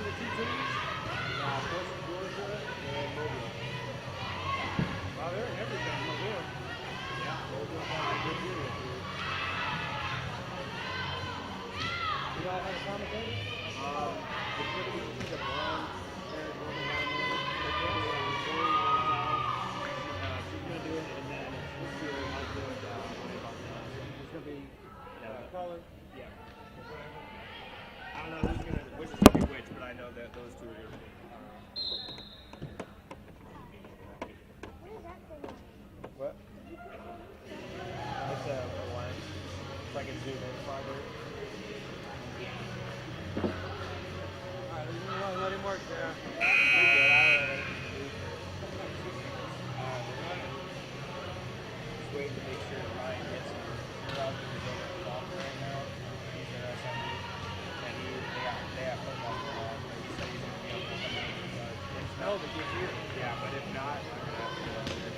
the two teams? First Georgia and Mobile. Wow, they're in everything. Mobile. Yeah, Mobile had a good year this year. You know, I have a commentator? It's going to be the Browns. There's one behind them. They're going to Missouri right now. She's going to do it, and then this year I'm doing worry about that. It's going to be Caller? yeah. I don't know who's going to, which is going to be which, but I know that those two are going to be. What? It's a lens. If I can zoom in farther. Alright, let him work there. Just waiting to make sure Ryan gets him. They're out there doing a golfer right now. He's their SMD. And they have football going on. He said he's going to be able to come in. No, but you're here. Yeah, but if not, I'm going to have to go over there.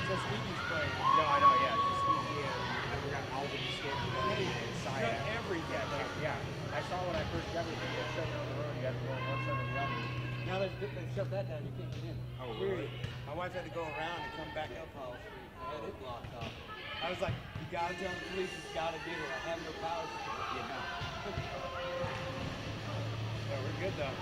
So Stevie's playing. No, I know, yeah. Just Stevie and I forgot Alvin Skip and Saya. Everything. Yeah. I saw when I first got here, they were shutting down the road. You got to go on one side or the other. Now they shut that down. You can't get in. Oh, Weird. really? My wife had to go around and come back up Hall Street. I had it blocked off. I was like, you gotta tell the police it's gotta do it. I have no power. Yeah, no. Yeah, we're good though.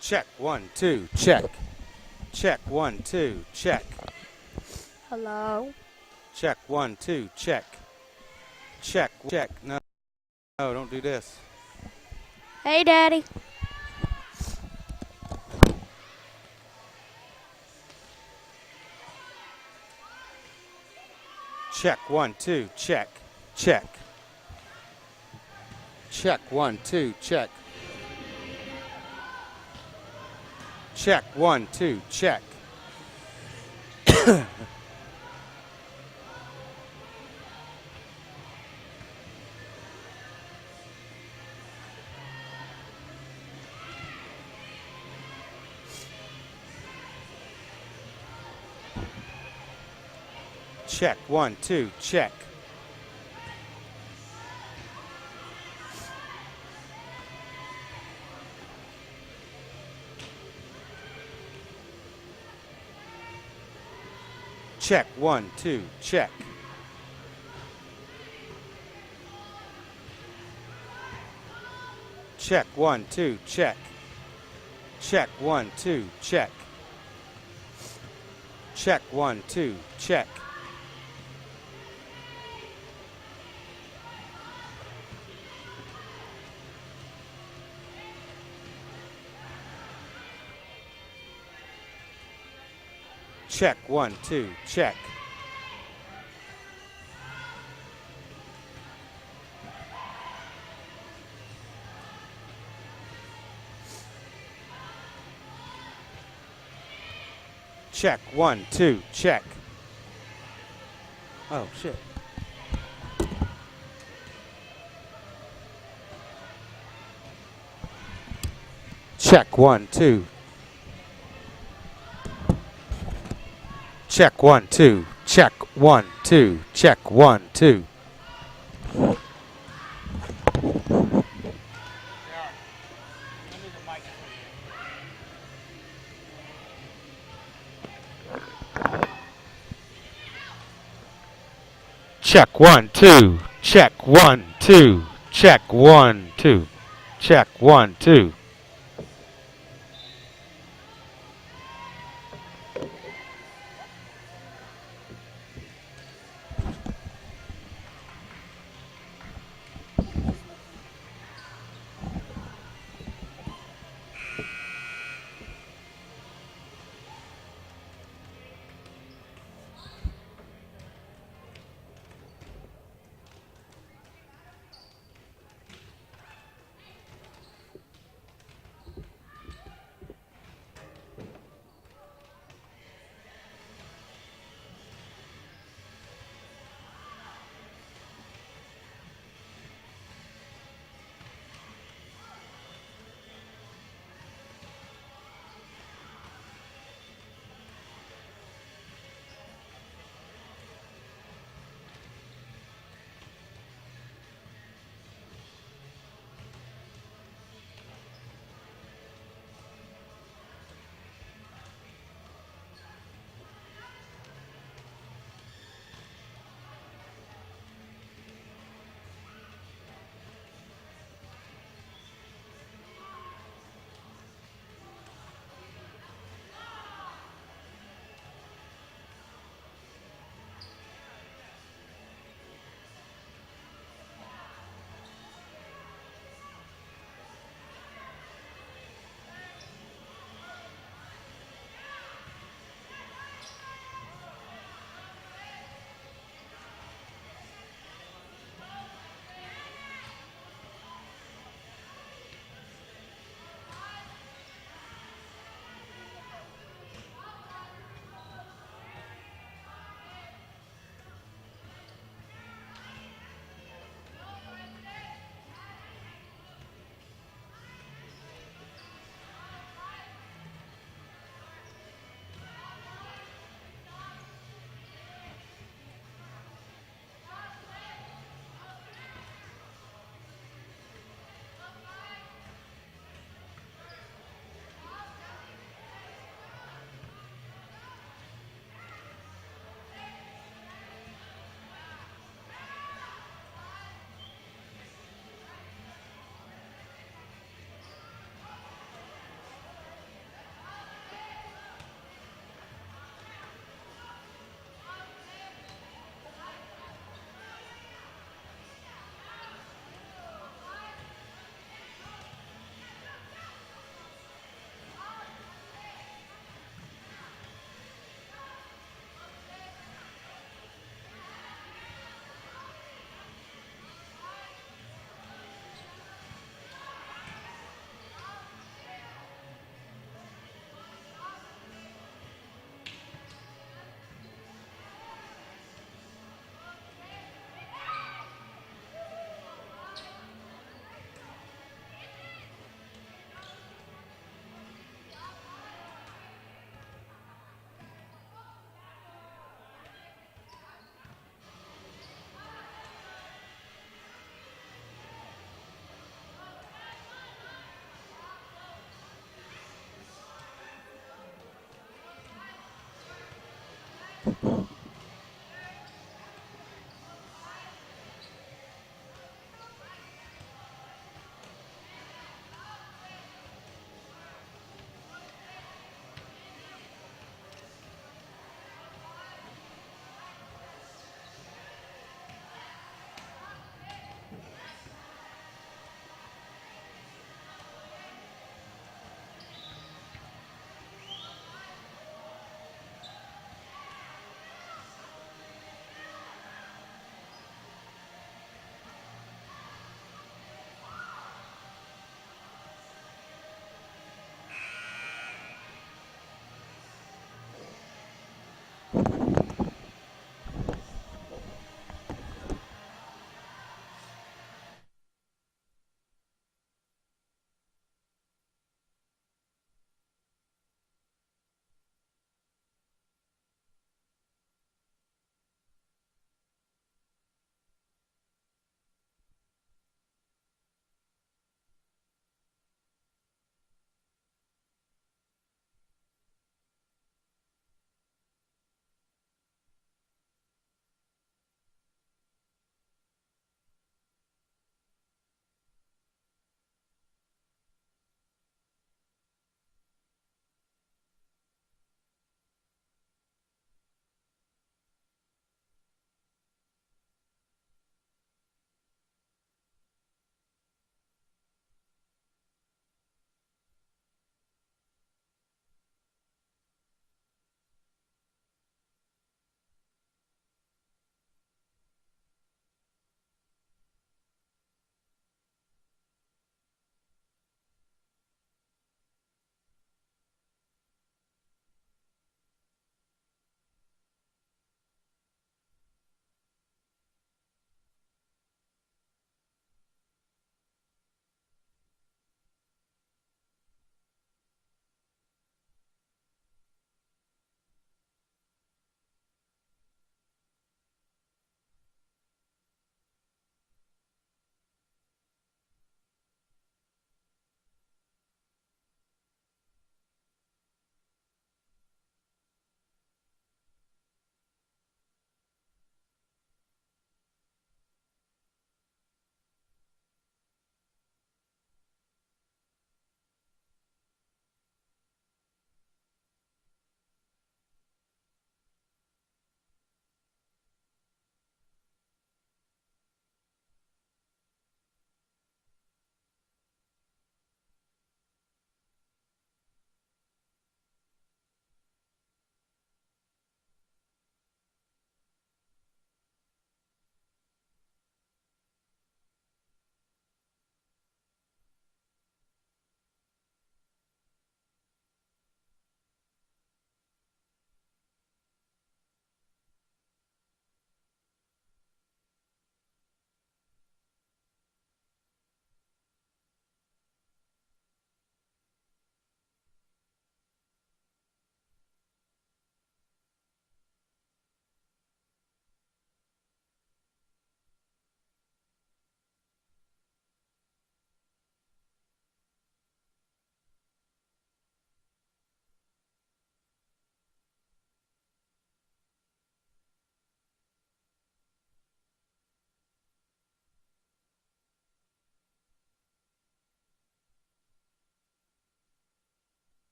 Check, 1, 2, check. Check, 1, 2, check. Hello? Check, 1, 2, check. Check, check. No, don't do this. Hey, Daddy. Check, 1, 2, check. Check. Check, 1, 2, check. Check, 1, 2, check. Check, 1, 2, check. Check, 1, 2, check. Check, 1, 2, check. Check, 1, 2, check. Check, 1, 2, check. Check, 1, 2, check. Check, 1, 2, check. Oh, shit. Check, 1, 2. Check, 1, 2. Check, 1, 2. Check, 1, 2. Check, 1, 2. Check, 1, 2. Check, 1, 2. Check, 1, 2.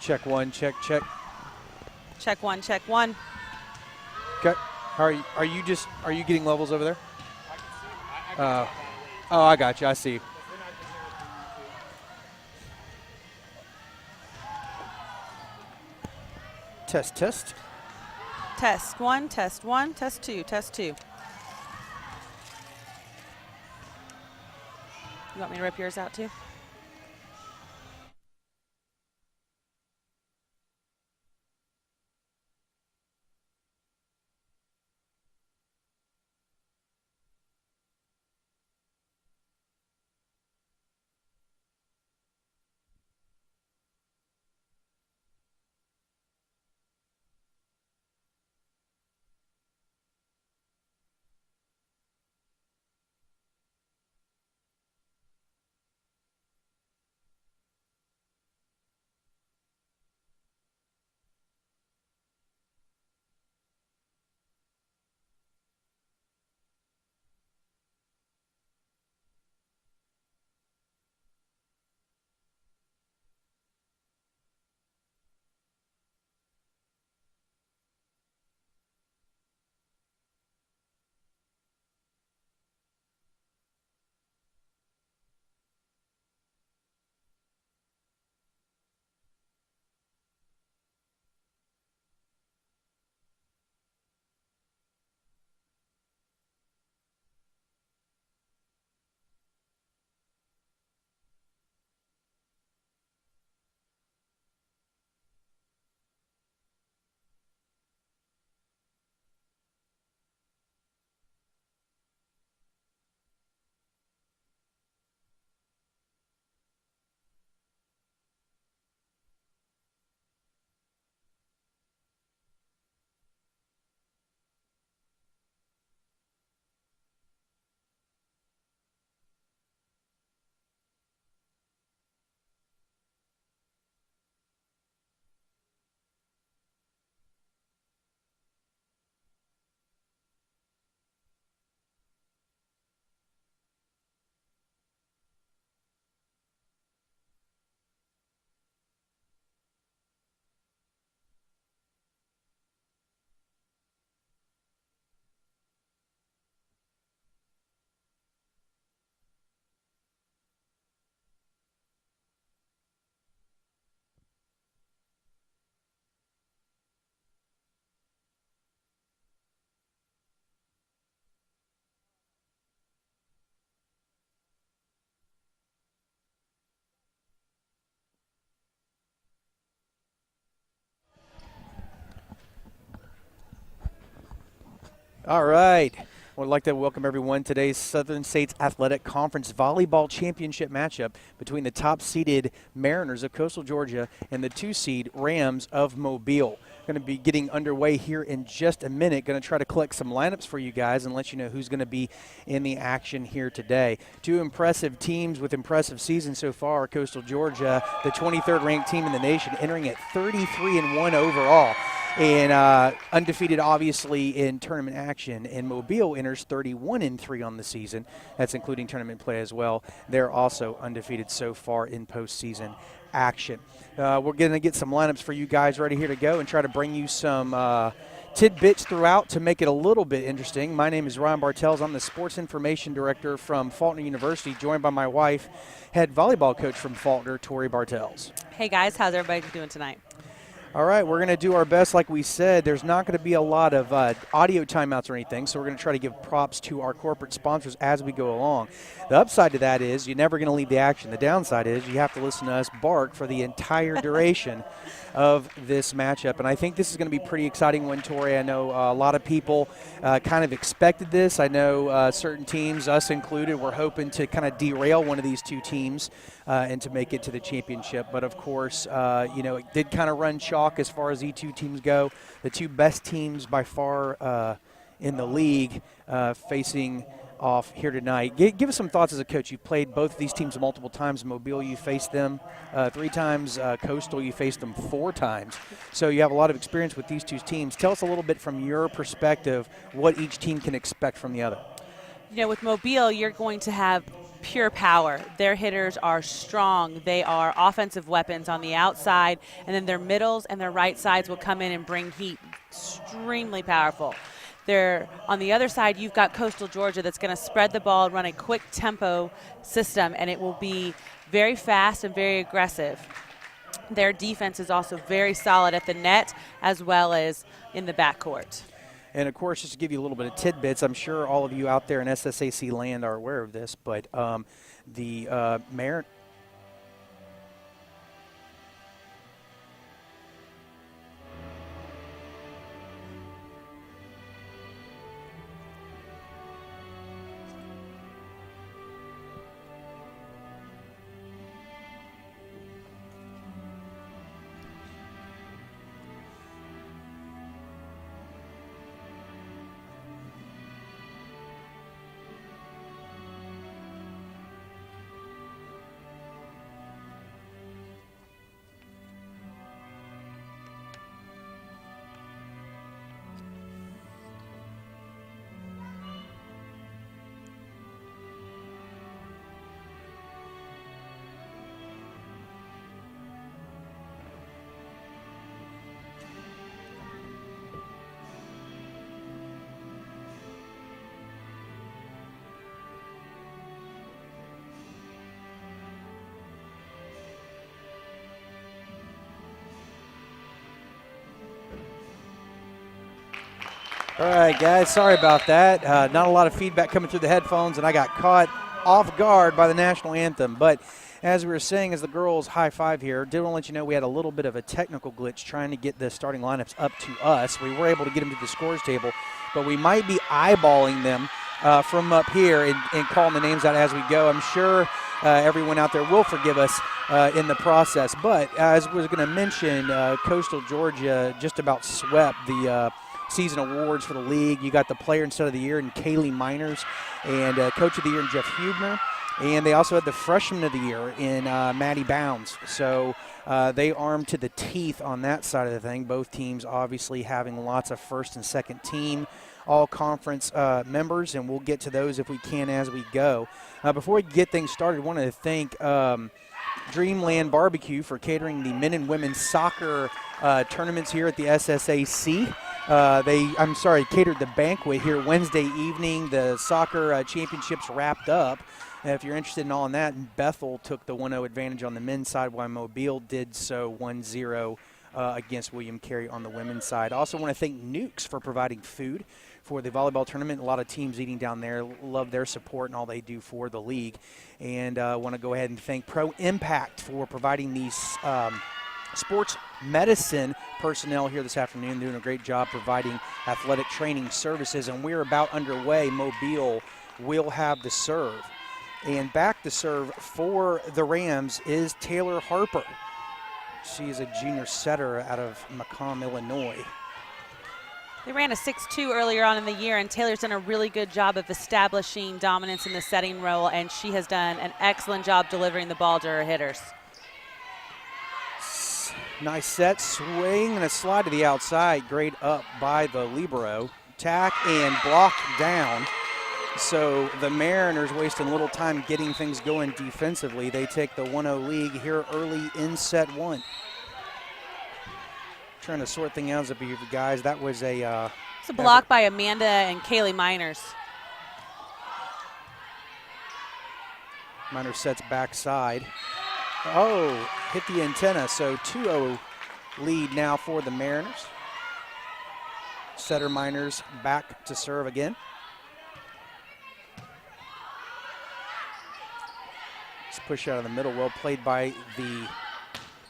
Check one, check. Check one, check one. Okay. Are you getting levels over there? Oh, I got you. I see. Test. Test one, test one, test two, test two. You want me to rip yours out too? All right. I'd like to welcome everyone to today's Southern States Athletic Conference Volleyball Championship matchup between the top-seeded Mariners of Coastal Georgia and the 2-seed Rams of Mobile. Going to be getting underway here in just a minute. Going to try to collect some lineups for you guys and let you know who's going to be in the action here today. Two impressive teams with impressive seasons so far. Coastal Georgia, the 23rd ranked team in the nation, entering at 33-1 overall. And undefeated, obviously, in tournament action. And Mobile enters 31-3 on the season. That's including tournament play as well. They're also undefeated so far in postseason action. We're going to get some lineups for you guys ready here to go and try to bring you some tidbits throughout to make it a little bit interesting. My name is Ryan Bartels. I'm the Sports Information Director from Faulkner University, joined by my wife, head volleyball coach from Faulkner, Tori Bartels. Hey guys, how's everybody doing tonight? All right, we're going to do our best. Like we said, there's not going to be a lot of audio timeouts or anything, so we're going to try to give props to our corporate sponsors as we go along. The upside to that is you're never going to leave the action. The downside is you have to listen to us bark for the entire duration of this matchup. And I think this is going to be a pretty exciting one, Tori. I know a lot of people kind of expected this. I know certain teams, us included, were hoping to kind of derail one of these two teams and to make it to the championship. But, of course, it did kind of run chalk as far as the two teams go. The two best teams by far in the league facing off here tonight. Give us some thoughts as a coach. You've played both of these teams multiple times. Mobile, you faced them 3 times. Coastal, you faced them 4 times. So you have a lot of experience with these two teams. Tell us a little bit from your perspective what each team can expect from the other. You know, with Mobile, you're going to have pure power. Their hitters are strong. They are offensive weapons on the outside, and then their middles and their right sides will come in and bring heat. Extremely powerful. They're on the other side, you've got Coastal Georgia that's going to spread the ball, run a quick tempo system, and it will be very fast and very aggressive. Their defense is also very solid at the net as well as in the backcourt. And, of course, just to give you a little bit of tidbits, I'm sure all of you out there in SSAC land are aware of this, but the Mariners. All right, guys, sorry about that. Not a lot of feedback coming through the headphones, and I got caught off guard by the national anthem. But as we were saying, as the girls high five here, did want to let you know we had a little bit of a technical glitch trying to get the starting lineups up to us. We were able to get them to the scores table, but we might be eyeballing them from up here and calling the names out as we go. I'm sure everyone out there will forgive us in the process. But as we were going to mention, Coastal Georgia just about swept the season awards for the league. You got the player instead of the year in Kaylee Miners, and coach of the year in Jeff Hubner, and they also had the freshman of the year in Maddie Bounds. So they armed to the teeth on that side of the thing. Both teams obviously having lots of first and second team all conference members, and we'll get to those if we can as we go. Before we get things started, I want to thank Dreamland Barbecue for catering the men and women's soccer tournaments here at the SSAC. Catered the banquet here Wednesday evening. The soccer championships wrapped up. If you're interested in all in that, Bethel took the 1-0 advantage on the men's side, while Mobile did so 1-0 against William Carey on the women's side. I also want to thank Nukes for providing food for the volleyball tournament. A lot of teams eating down there. Love their support and all they do for the league. And I want to go ahead and thank Pro Impact for providing these sports medicine personnel here this afternoon, doing a great job providing athletic training services. And we're about underway. Mobile will have the serve. And back to serve for the Rams is Taylor Harper. She is a junior setter out of Macomb, Illinois. They ran a 6-2 earlier on in the year, and Taylor's done a really good job of establishing dominance in the setting role, and she has done an excellent job delivering the ball to her hitters. Nice set, swing, and a slide to the outside. Great up by the libero. Tack and blocked down. So the Mariners wasting a little time getting things going defensively. They take the 1-0 lead here early in set one. Trying to sort things out for you guys. That was a it's a block by Amanda and Kaylee Miners. Miners sets backside. Oh, hit the antenna. So 2-0 lead now for the Mariners. Setter Miners back to serve again. Push out of the middle, well played by the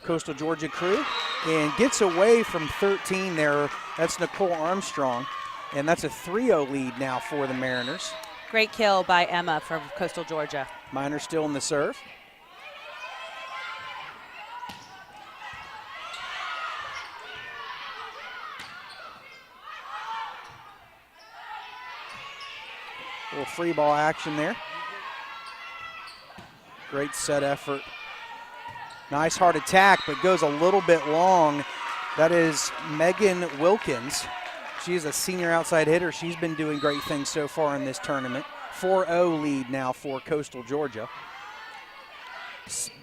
Coastal Georgia crew, and gets away from 13 there. That's Nicole Armstrong, and that's a 3-0 lead now for the Mariners. Great kill by Emma from Coastal Georgia. Miners still in the serve. A little free ball action there. Great set effort. Nice hard attack, but goes a little bit long. That is Megan Wilkins. She is a senior outside hitter. She's been doing great things so far in this tournament. 4-0 lead now for Coastal Georgia.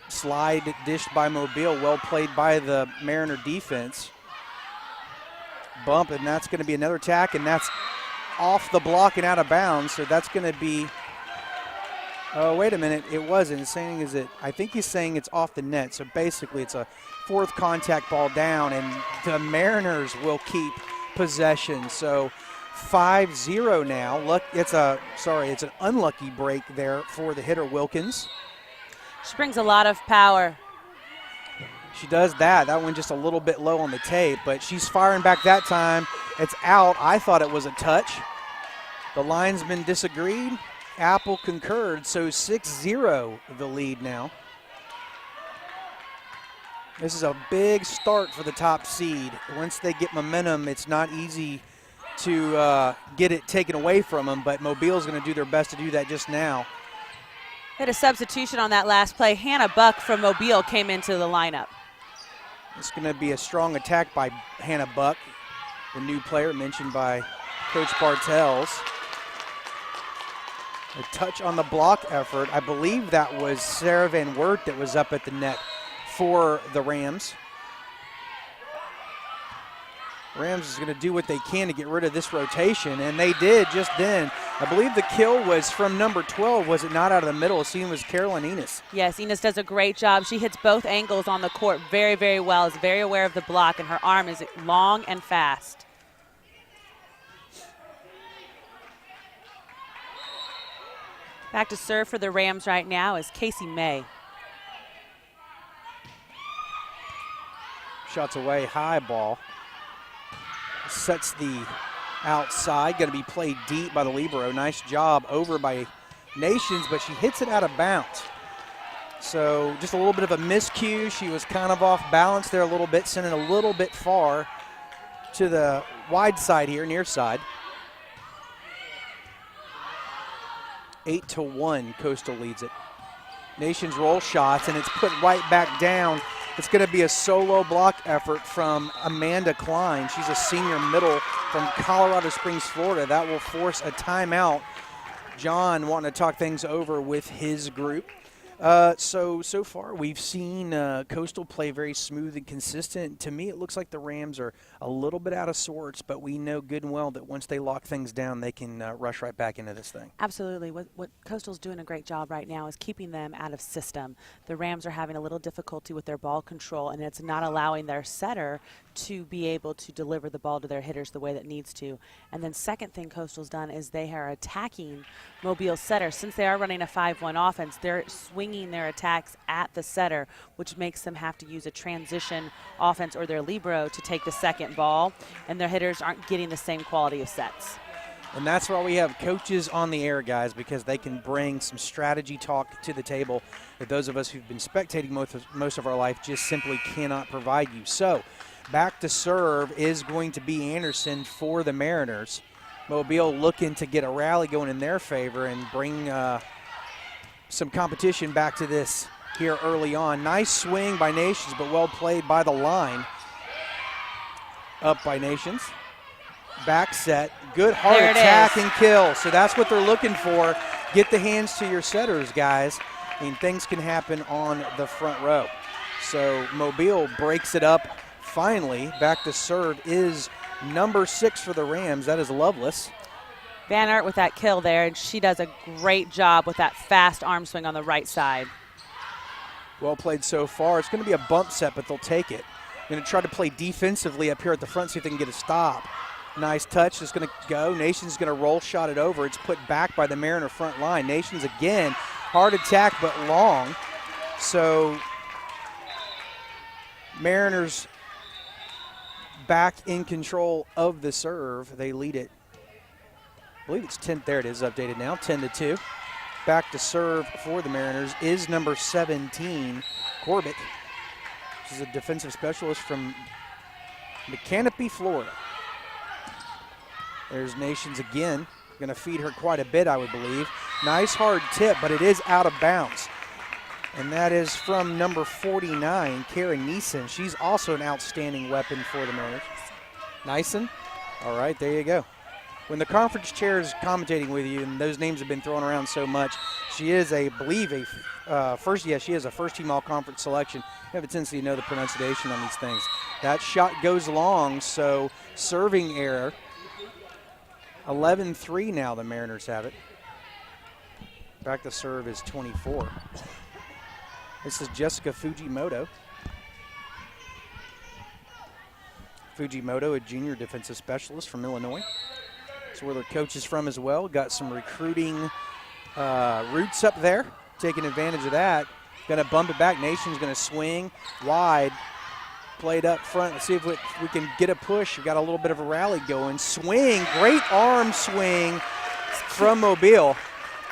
Slide dished by Mobile, well played by the Mariner defense. Bump, and that's going to be another attack, and that's off the block and out of bounds, so that's going to be, oh, wait a minute, it wasn't. I think he's saying it's off the net, so basically it's a fourth contact ball down, and the Mariners will keep possession. So 5-0 now. It's an unlucky break there for the hitter Wilkins. She brings a lot of power. She does that. That one just a little bit low on the tape, but she's firing back that time. It's out. I thought it was a touch. The linesman disagreed. Apple concurred, so 6-0 the lead now. This is a big start for the top seed. Once they get momentum, it's not easy to get it taken away from them, but Mobile's going to do their best to do that just now. Had a substitution on that last play. Hannah Buck from Mobile came into the lineup. It's going to be a strong attack by Hannah Buck, the new player mentioned by Coach Bartels. A touch on the block effort. I believe that was Sarah Van Wert that was up at the net for the Rams. Rams is going to do what they can to get rid of this rotation, and they did just then. I believe the kill was from number 12, was it not, out of the middle? It seemed it was Carolyn Enos. Yes, Enos does a great job. She hits both angles on the court very, very well, is very aware of the block, and her arm is long and fast. Back to serve for the Rams right now is Casey May. Shots away, high ball. Sets the outside, going to be played deep by the libero. Nice job over by Nations, but she hits it out of bounds. So just a little bit of a miscue. She was kind of off balance there a little bit, sent it a little bit far to the wide side here, near side. 8-1, Coastal leads it. Nations roll shots, and it's put right back down. It's going to be a solo block effort from Amanda Klein. She's a senior middle from Colorado Springs, Florida. That will force a timeout. John wanting to talk things over with his group. So far we've seen Coastal play very smooth and consistent. To me, it looks like the Rams are a little bit out of sorts, but we know good and well that once they lock things down, they can rush right back into this thing. Absolutely. What Coastal's doing a great job right now is keeping them out of system. The Rams are having a little difficulty with their ball control, and it's not allowing their setter to be able to deliver the ball to their hitters the way that needs to. And then second thing Coastal's done is they are attacking Mobile's setter. Since they are running a 5-1 offense, they're swinging their attacks at the setter, which makes them have to use a transition offense or their libero to take the second ball, and their hitters aren't getting the same quality of sets. And that's why we have coaches on the air, guys, because they can bring some strategy talk to the table that those of us who've been spectating most of our life just simply cannot provide you. So back to serve is going to be Anderson for the Mariners. Mobile looking to get a rally going in their favor and bring some competition back to this here early on. Nice swing by Nations, but well played by the line. Up by Nations. Back set. Good hard attack and kill. So that's what they're looking for. Get the hands to your setters, guys. I mean, things can happen on the front row. So Mobile breaks it up finally. Back to serve is number 6 for the Rams. That is Lovelace. Van Aert with that kill there, and she does a great job with that fast arm swing on the right side. Well played so far. It's going to be a bump set, but they'll take it. Going to try to play defensively up here at the front, see if they can get a stop. Nice touch. It's going to go. Nations going to roll shot it over. It's put back by the Mariner front line. Nations again. Hard attack, but long. So Mariners back in control of the serve. They lead it. I believe it's 10. There it is, updated now. 10-2. Back to serve for the Mariners is number 17, Corbett. She's a defensive specialist from Mechanipe, Florida. There's Nations again. Going to feed her quite a bit, I would believe. Nice hard tip, but it is out of bounds. And that is from number 49, Karen Neeson. She's also an outstanding weapon for the Mariners. Nyson? All right, there you go. when the conference chair is commentating with you, and those names have been thrown around so much, she is I believe she is a first-team all-conference selection. You have a tendency to know the pronunciation on these things. That shot goes long, so serving error. 11-3 now the Mariners have it. Back to serve is 24. This is Jessica Fujimoto. Fujimoto, a junior defensive specialist from Illinois. That's where their coach is from as well. Got some recruiting roots up there, taking advantage of that. Going to bump it back. Nation's going to swing wide. Played up front. Let's see if we can get a push. We've got a little bit of a rally going. Swing, great arm swing from Mobile.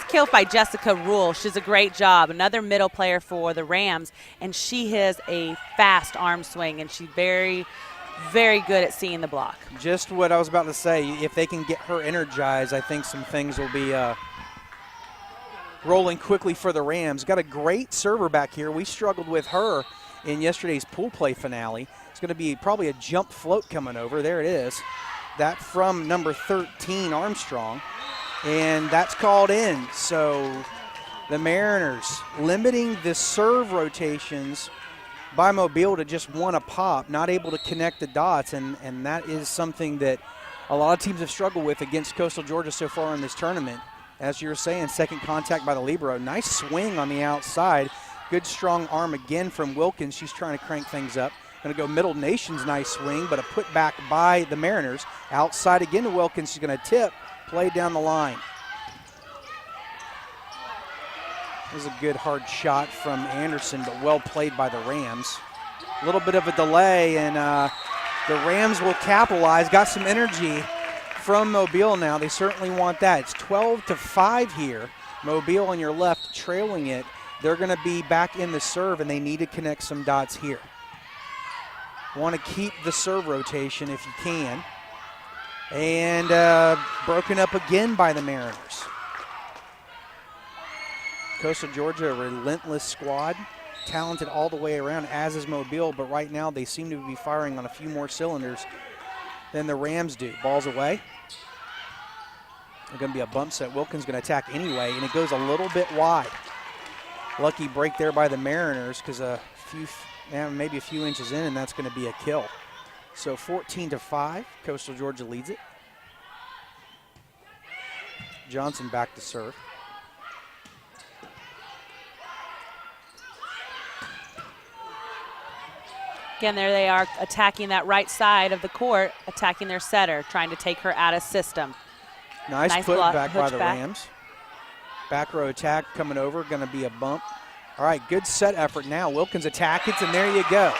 Killed by Jessica Rule. She does a great job. Another middle player for the Rams, and she has a fast arm swing, and she's very, very good at seeing the block. Just what I was about to say. If they can get her energized, I think some things will be rolling quickly for the Rams. Got a great server back here. We struggled with her in yesterday's pool play finale. It's going to be probably a jump float coming over. There it is. That from number 13, Armstrong. And that's called in. So the Mariners limiting the serve rotations by Mobile to just one a pop, not able to connect the dots. And that is something that a lot of teams have struggled with against Coastal Georgia so far in this tournament. As you were saying, second contact by the libero. Nice swing on the outside. Good strong arm again from Wilkins. She's trying to crank things up. Going to go middle. Nation's nice swing, but a put back by the Mariners. Outside again to Wilkins. She's going to tip. Play down the line. This is a good hard shot from Anderson, but well played by the Rams. A little bit of a delay, and the Rams will capitalize. Got some energy from Mobile now. They certainly want that. It's 12-5 here. Mobile on your left trailing it. They're going to be back in the serve, and they need to connect some dots here. Want to keep the serve rotation if you can. And broken up again by the Mariners. Coastal Georgia, a relentless squad. Talented all the way around, as is Mobile, but right now they seem to be firing on a few more cylinders than the Rams do. Ball's away. There's going to be a bump set. Wilkins going to attack anyway, and it goes a little bit wide. Lucky break there by the Mariners because maybe a few inches in, and that's going to be a kill. So 14-5, Coastal Georgia leads it. Johnson back to serve. Again, there they are attacking that right side of the court, attacking their setter, trying to take her out of system. Nice put back by the Rams. Back row attack coming over, going to be a bump. All right, good set effort now. Wilkins attack it, and there you go.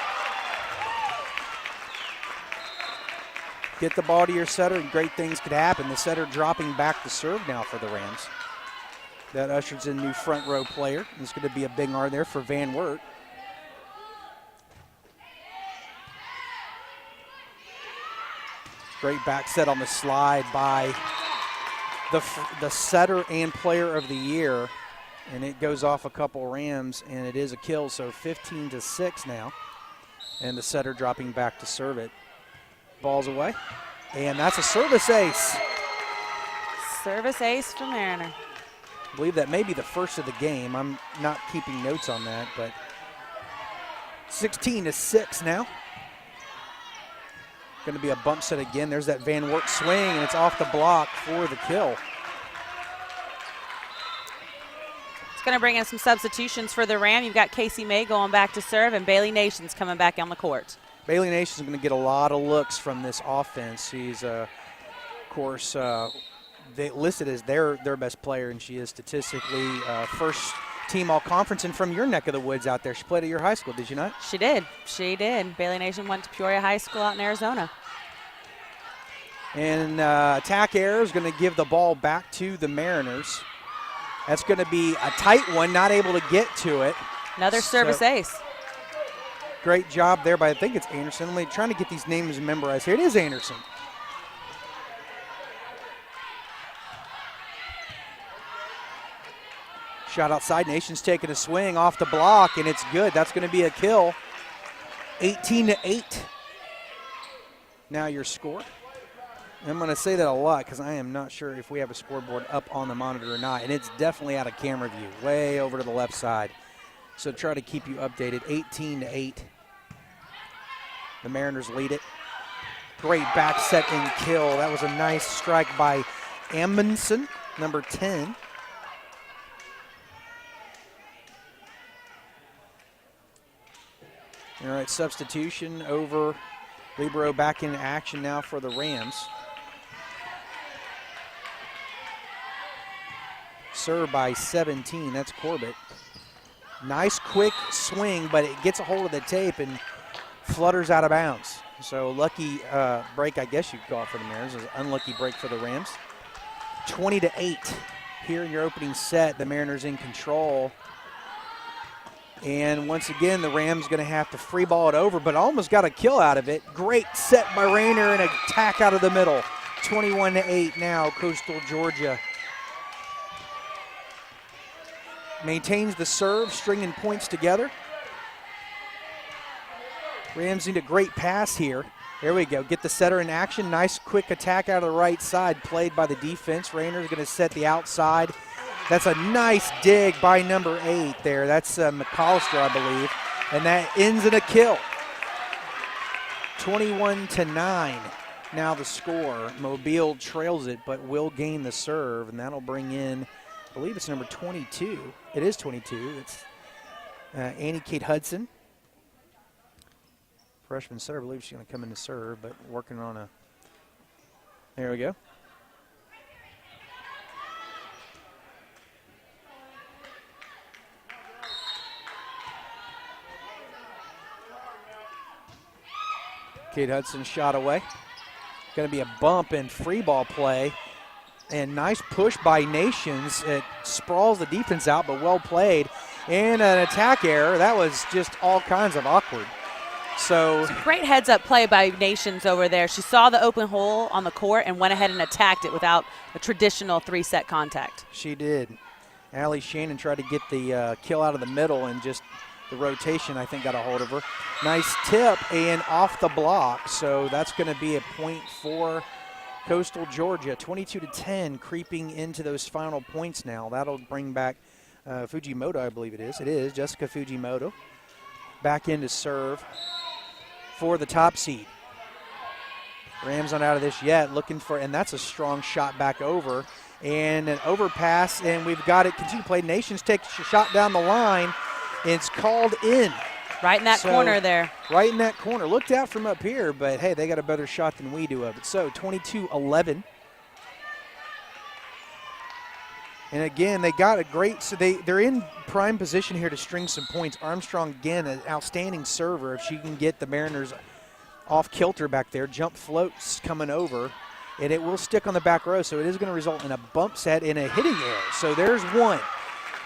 Get the ball to your setter, and great things could happen. The setter dropping back to serve now for the Rams. That ushers in new front row player. There's going to be a big R there for Van Wert. Great back set on the slide by the setter and player of the year. And it goes off a couple Rams, and it is a kill, so 15-6 now. And the setter dropping back to serve it. Ball's away, and that's a service ace. Service ace for Mariner. I believe that may be the first of the game. I'm not keeping notes on that, but 16-6 now. Going to be a bump set again. There's that Van Wert swing, and it's off the block for the kill. It's going to bring in some substitutions for the Ram. You've got Casey May going back to serve, and Bailey Nations coming back on the court. Bailey Nations is going to get a lot of looks from this offense. She's, of course, they listed as their best player, and she is statistically first team all-conference and from your neck of the woods out there. She played at your high school, did you not? She did. She did. Bailey Nation went to Peoria High School out in Arizona. And attack error is going to give the ball back to the Mariners. That's going to be a tight one, not able to get to it. Another service ace. Great job there by, I think it's Anderson. I'm trying to get these names memorized here. It is Anderson. Shot outside. Nation's taking a swing off the block, and it's good. That's going to be a kill. 18-8. Now your score. I'm going to say that a lot because I am not sure if we have a scoreboard up on the monitor or not, and it's definitely out of camera view, way over to the left side. So try to keep you updated. 18-8. The Mariners lead it. Great back set and kill. That was a nice strike by Amundsen, number 10. All right, substitution over. Libero back in action now for the Rams. Served by 17, that's Corbett. Nice quick swing, but it gets a hold of the tape and flutters out of bounds. So lucky break, I guess you'd call it for the Mariners. It was an unlucky break for the Rams. 20-8 here in your opening set. The Mariners in control. And once again, the Rams going to have to free ball it over, but almost got a kill out of it. Great set by Rayner and attack out of the middle. 21-8 now, Coastal Georgia. Maintains the serve, stringing points together. Rams need a great pass here. There we go. Get the setter in action. Nice quick attack out of the right side, played by the defense. Rayner's going to set the outside. That's a nice dig by number 8 there. That's McAllister, I believe. And that ends in a kill. 21-9. Now the score. Mobile trails it, but will gain the serve, and that'll bring in, I believe it's number 22. It is 22. It's Annie Kate Hudson. Freshman setter. I believe she's going to come in to serve, but working on a. There we go. Kate Hudson shot away. Going to be a bump and free ball play. And nice push by Nations. It sprawls the defense out, but well played. And an attack error. That was just all kinds of awkward. So it's a great heads-up play by Nations over there. She saw the open hole on the court and went ahead and attacked it without a traditional 3-set contact. She did. Allie Shannon tried to get the kill out of the middle, and just the rotation, I think, got a hold of her. Nice tip and off the block. So that's going to be a point for Coastal Georgia. 22-10, creeping into those final points now. That'll bring back Fujimoto, I believe it is. It is Jessica Fujimoto. Back in to serve for the top seed. Rams not out of this yet, looking for, and that's a strong shot back over. And an overpass, and we've got it. Continue to play. Nations takes a shot down the line. It's called in. Right in that corner there. Right in that corner. Looked out from up here, but hey, they got a better shot than we do of it. So 22-11. And again, they got a great, so they're in prime position here to string some points. Armstrong, again, an outstanding server. If she can get the Mariners off kilter back there, jump floats coming over, and it will stick on the back row. So it is going to result in a bump set and a hitting error. So there's one.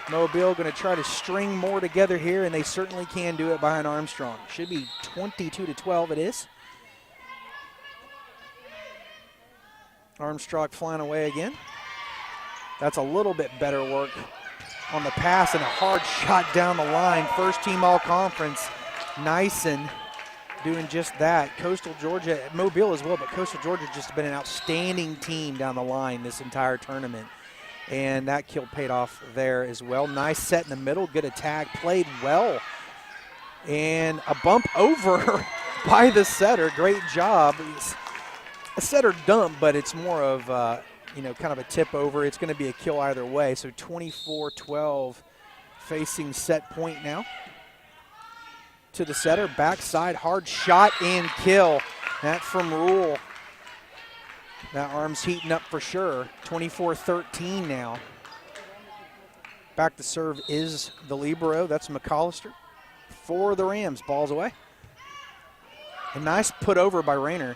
Mobile going to try to string more together here, and they certainly can do it behind Armstrong. Should be 22-12, it is. Armstrong flying away again. That's a little bit better work on the pass and a hard shot down the line. First team all-conference. Nyson doing just that. Coastal Georgia, Mobile as well, but Coastal Georgia just been an outstanding team down the line this entire tournament. And that kill paid off there as well. Nice set in the middle, good attack, played well. And a bump over by the setter, great job. It's a setter dump, but it's more of kind of a tip over. It's going to be a kill either way. So 24-12 facing set point now. To the setter, backside, hard shot and kill. That from Rule. That arm's heating up for sure. 24-13 now. Back to serve is the libero. That's McAllister for the Rams. Ball's away. A nice put over by Rayner.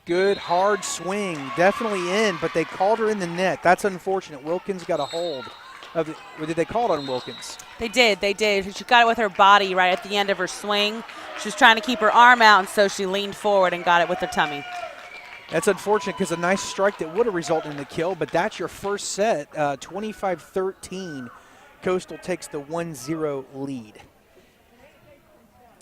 Good hard swing, definitely in, but they called her in the net. That's unfortunate. Wilkins got a hold of it. Or did they call it on Wilkins? They did. She got it with her body right at the end of her swing. She was trying to keep her arm out, and so she leaned forward and got it with her tummy. That's unfortunate because a nice strike that would have resulted in the kill, but that's your first set. 25-13. Coastal takes the 1-0 lead.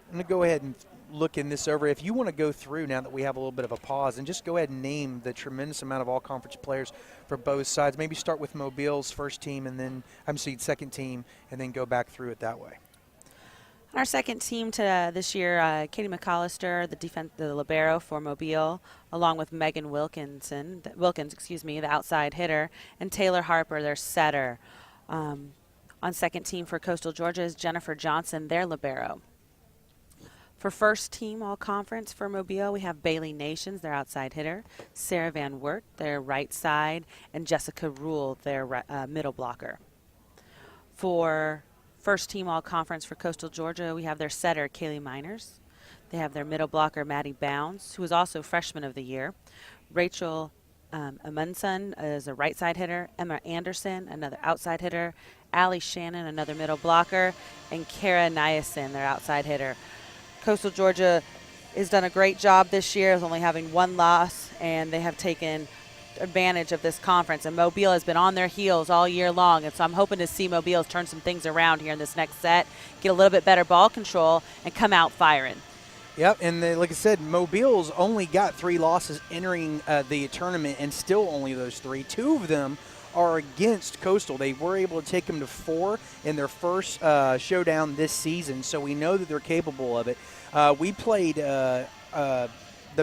I'm going to go ahead and looking this over, if you want to go through now that we have a little bit of a pause and just go ahead and name the tremendous amount of all-conference players for both sides. Maybe start with Mobile's first team and then, second team, and then go back through it that way. Our second team to this year, Katie McAllister, the libero for Mobile, along with Megan Wilkins, the outside hitter, and Taylor Harper, their setter. On second team for Coastal Georgia is Jennifer Johnson, their libero. For first team all-conference for Mobile, we have Bailey Nations, their outside hitter, Sarah Van Wert, their right side, and Jessica Rule, their middle blocker. For first team all-conference for Coastal Georgia, we have their setter, Kaylee Miners. They have their middle blocker, Maddie Bounds, who is also freshman of the year. Rachel Amundsen is a right side hitter. Emma Anderson, another outside hitter. Allie Shannon, another middle blocker. And Kara Niasen, their outside hitter. Coastal Georgia has done a great job this year with only having one loss, and they have taken advantage of this conference. And Mobile has been on their heels all year long, and so I'm hoping to see Mobile turn some things around here in this next set, get a little bit better ball control, and come out firing. Yep, and like I said, Mobile's only got 3 losses entering the tournament, and still only those 3. 2 of them are against Coastal. They were able to take them to 4 in their first showdown this season, so we know that they're capable of it. We played the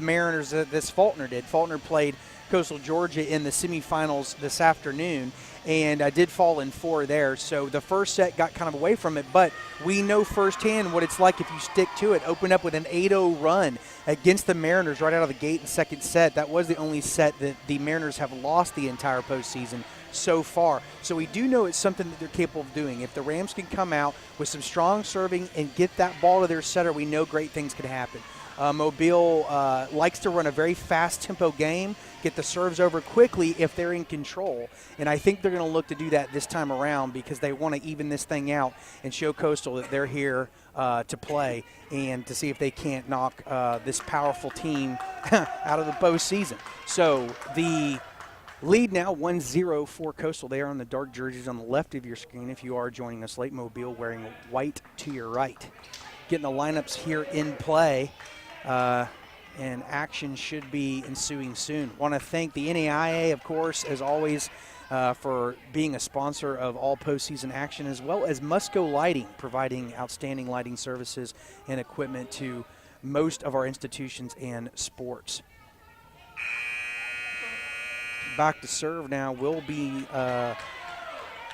Mariners this Faulkner did. Faulkner played Coastal Georgia in the semifinals this afternoon, and I did fall in 4 there. So the first set got kind of away from it, but we know firsthand what it's like if you stick to it. Open up with an 8-0 run against the Mariners right out of the gate in second set. That was the only set that the Mariners have lost the entire postseason so far. So we do know it's something that they're capable of doing. If the Rams can come out with some strong serving and get that ball to their setter, we know great things could happen. Mobile likes to run a very fast tempo game, get the serves over quickly if they're in control. And I think they're going to look to do that this time around because they want to even this thing out and show Coastal that they're here to play and to see if they can't knock this powerful team out of the postseason. So the lead now 1-0 for Coastal. They are on the dark jerseys on the left of your screen if you are joining us late. Mobile wearing white to your right. Getting the lineups here in play. And action should be ensuing soon. Want to thank the NAIA, of course, as always, for being a sponsor of all postseason action, as well as Musco Lighting, providing outstanding lighting services and equipment to most of our institutions and sports. Back to serve now will be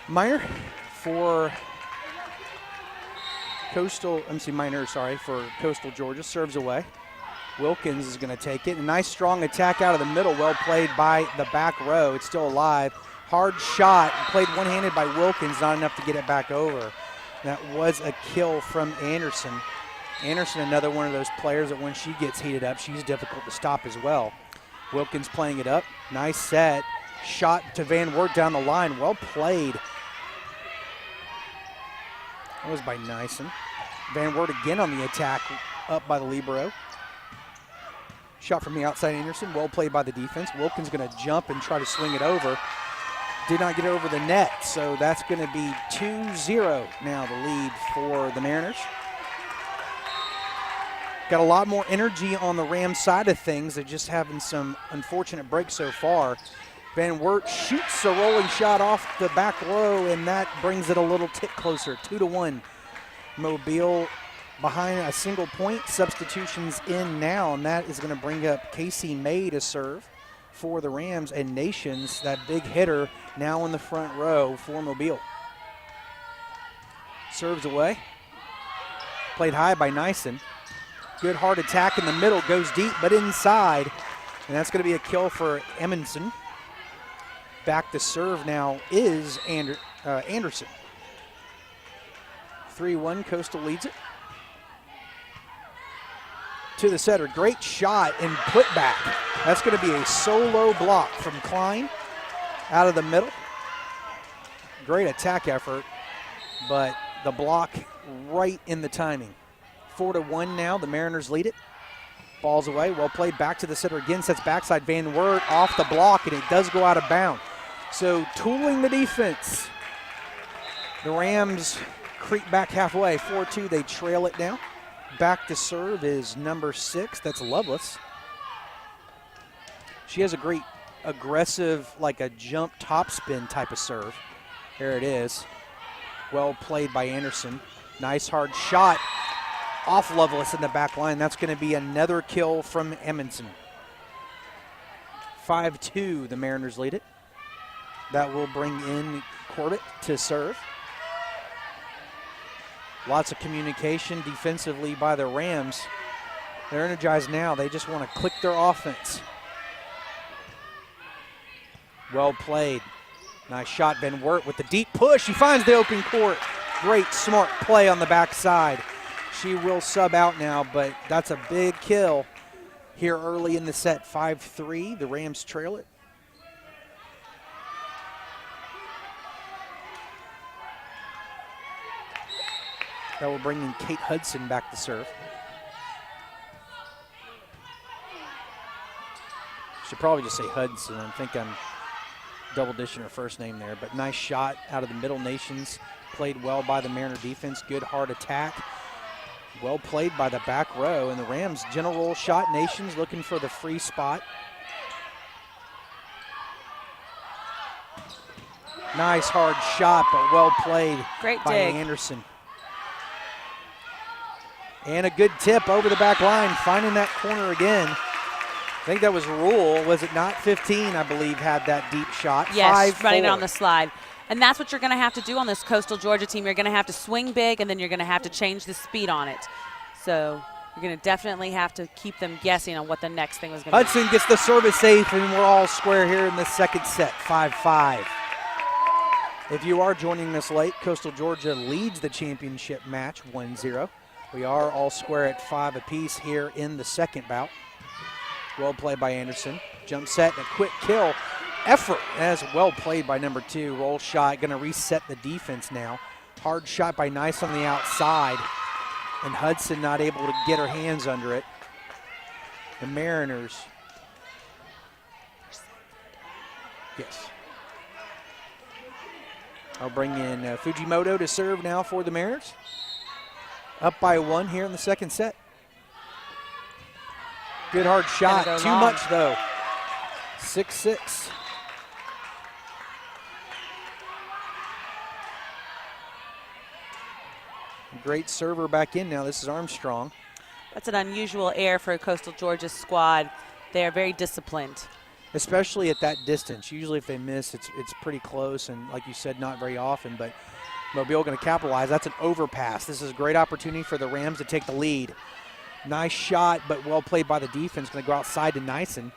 Meyer for for Coastal Georgia. Serves away. Wilkins is going to take it. A nice strong attack out of the middle. Well played by the back row. It's still alive. Hard shot. Played one-handed by Wilkins. Not enough to get it back over. That was a kill from Anderson. Anderson, another one of those players that when she gets heated up, she's difficult to stop as well. Wilkins playing it up. Nice set. Shot to Van Wert down the line. Well played. That was by Nyson. Van Wert again on the attack, up by the libero. Shot from the outside, Anderson. Well played by the defense. Wilkins going to jump and try to swing it over. Did not get over the net, so that's going to be 2-0 now, the lead for the Mariners. Got a lot more energy on the Rams side of things. They're just having some unfortunate breaks so far. Van Wert shoots a rolling shot off the back row, and that brings it a little tick closer, 2-1. Mobile behind a single point. Substitutions in now, and that is going to bring up Casey May to serve for the Rams, and Nations, that big hitter, now in the front row for Mobile. Serves away. Played high by Nyson. Good hard attack in the middle, goes deep, but inside, and that's going to be a kill for Emmenson. Back to serve now is Anderson. 3-1, Coastal leads it. To the setter, great shot and put back. That's going to be a solo block from Klein out of the middle. Great attack effort, but the block right in the timing. 4-1 now, the Mariners lead it. Ball's away, well played back to the setter again, sets backside Van Wert off the block, and it does go out of bounds. So tooling the defense. The Rams creep back halfway, 4-2, they trail it now. back to serve is number 6. That's Lovelace. She has a great aggressive, like a jump topspin type of serve. There it is. Well played by Anderson. Nice hard shot off Lovelace in the back line. That's going to be another kill from Edmondson. 5-2, the Mariners lead it. That will bring in Corbett to serve. Lots of communication defensively by the Rams. They're energized now. They just want to click their offense. Well played. Nice shot, Van Wert with the deep push. He finds the open court. Great, smart play on the backside. She will sub out now, but that's a big kill here early in the set. 5-3, the Rams trail it. That will bring in Kate Hudson back to serve. Should probably just say Hudson. I think I'm double dishing her first name there, but nice shot out of the Middle Nations. Played well by the Mariner defense. Good hard attack. Well played by the back row, and the Rams general shot Nations looking for the free spot. Nice hard shot, but well played Great by dig. Anderson. And a good tip over the back line, finding that corner again. I think that was Rule, was it not? 15, I believe, had that deep shot. Yes, 5-4. running it on the slide. And that's what you're going to have to do on this Coastal Georgia team. You're going to have to swing big, and then you're going to have to change the speed on it. So you're going to definitely have to keep them guessing on what the next thing was going to be. Hudson gets the service safe, and we're all square here in the second set, 5-5. If you are joining us late, Coastal Georgia leads the championship match 1-0. We are all square at 5 apiece here in the second bout. Well played by Anderson. Jump set and a quick kill. Effort as well played by number 2. Roll shot, going to reset the defense now. Hard shot by Nice on the outside. And Hudson not able to get her hands under it. The Mariners. Yes. I'll bring in Fujimoto to serve now for the Mariners. Up by 1 here in the second set. Good hard shot. Too long. much though. 6-6. Great server back in now. This is Armstrong. That's an unusual air for a Coastal Georgia squad. They are very disciplined. Especially at that distance. Usually if they miss, it's pretty close, and like you said, not very often, but Mobile going to capitalize. That's an overpass. This is a great opportunity for the Rams to take the lead. Nice shot, but well played by the defense. Going to go outside to Nyson.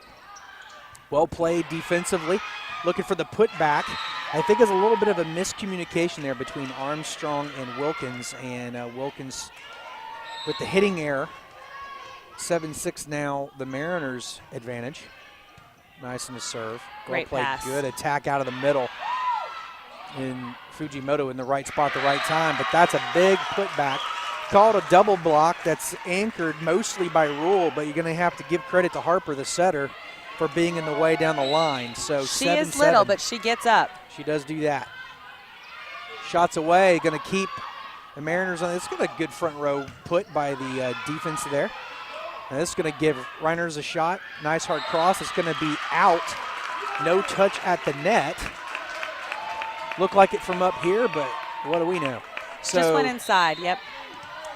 Well played defensively. Looking for the putback. I think there's a little bit of a miscommunication there between Armstrong and Wilkins, and Wilkins with the hitting error. 7-6 now, the Mariners' advantage. Nice in the serve. Great well played. pass. Good attack out of the middle. And Fujimoto in the right spot at the right time, but that's a big putback. Called a double block that's anchored mostly by Rule, but you're going to have to give credit to Harper, the setter, for being in the way down the line. So She 7-7. is little, but she gets up. She does do that. Shots away, going to keep the Mariners on. It's got a good front row put by the defense there. And this is going to give Reiners a shot. Nice hard cross. It's going to be out. No touch at the net. Looked like it from up here, but what do we know? So Just went inside, yep.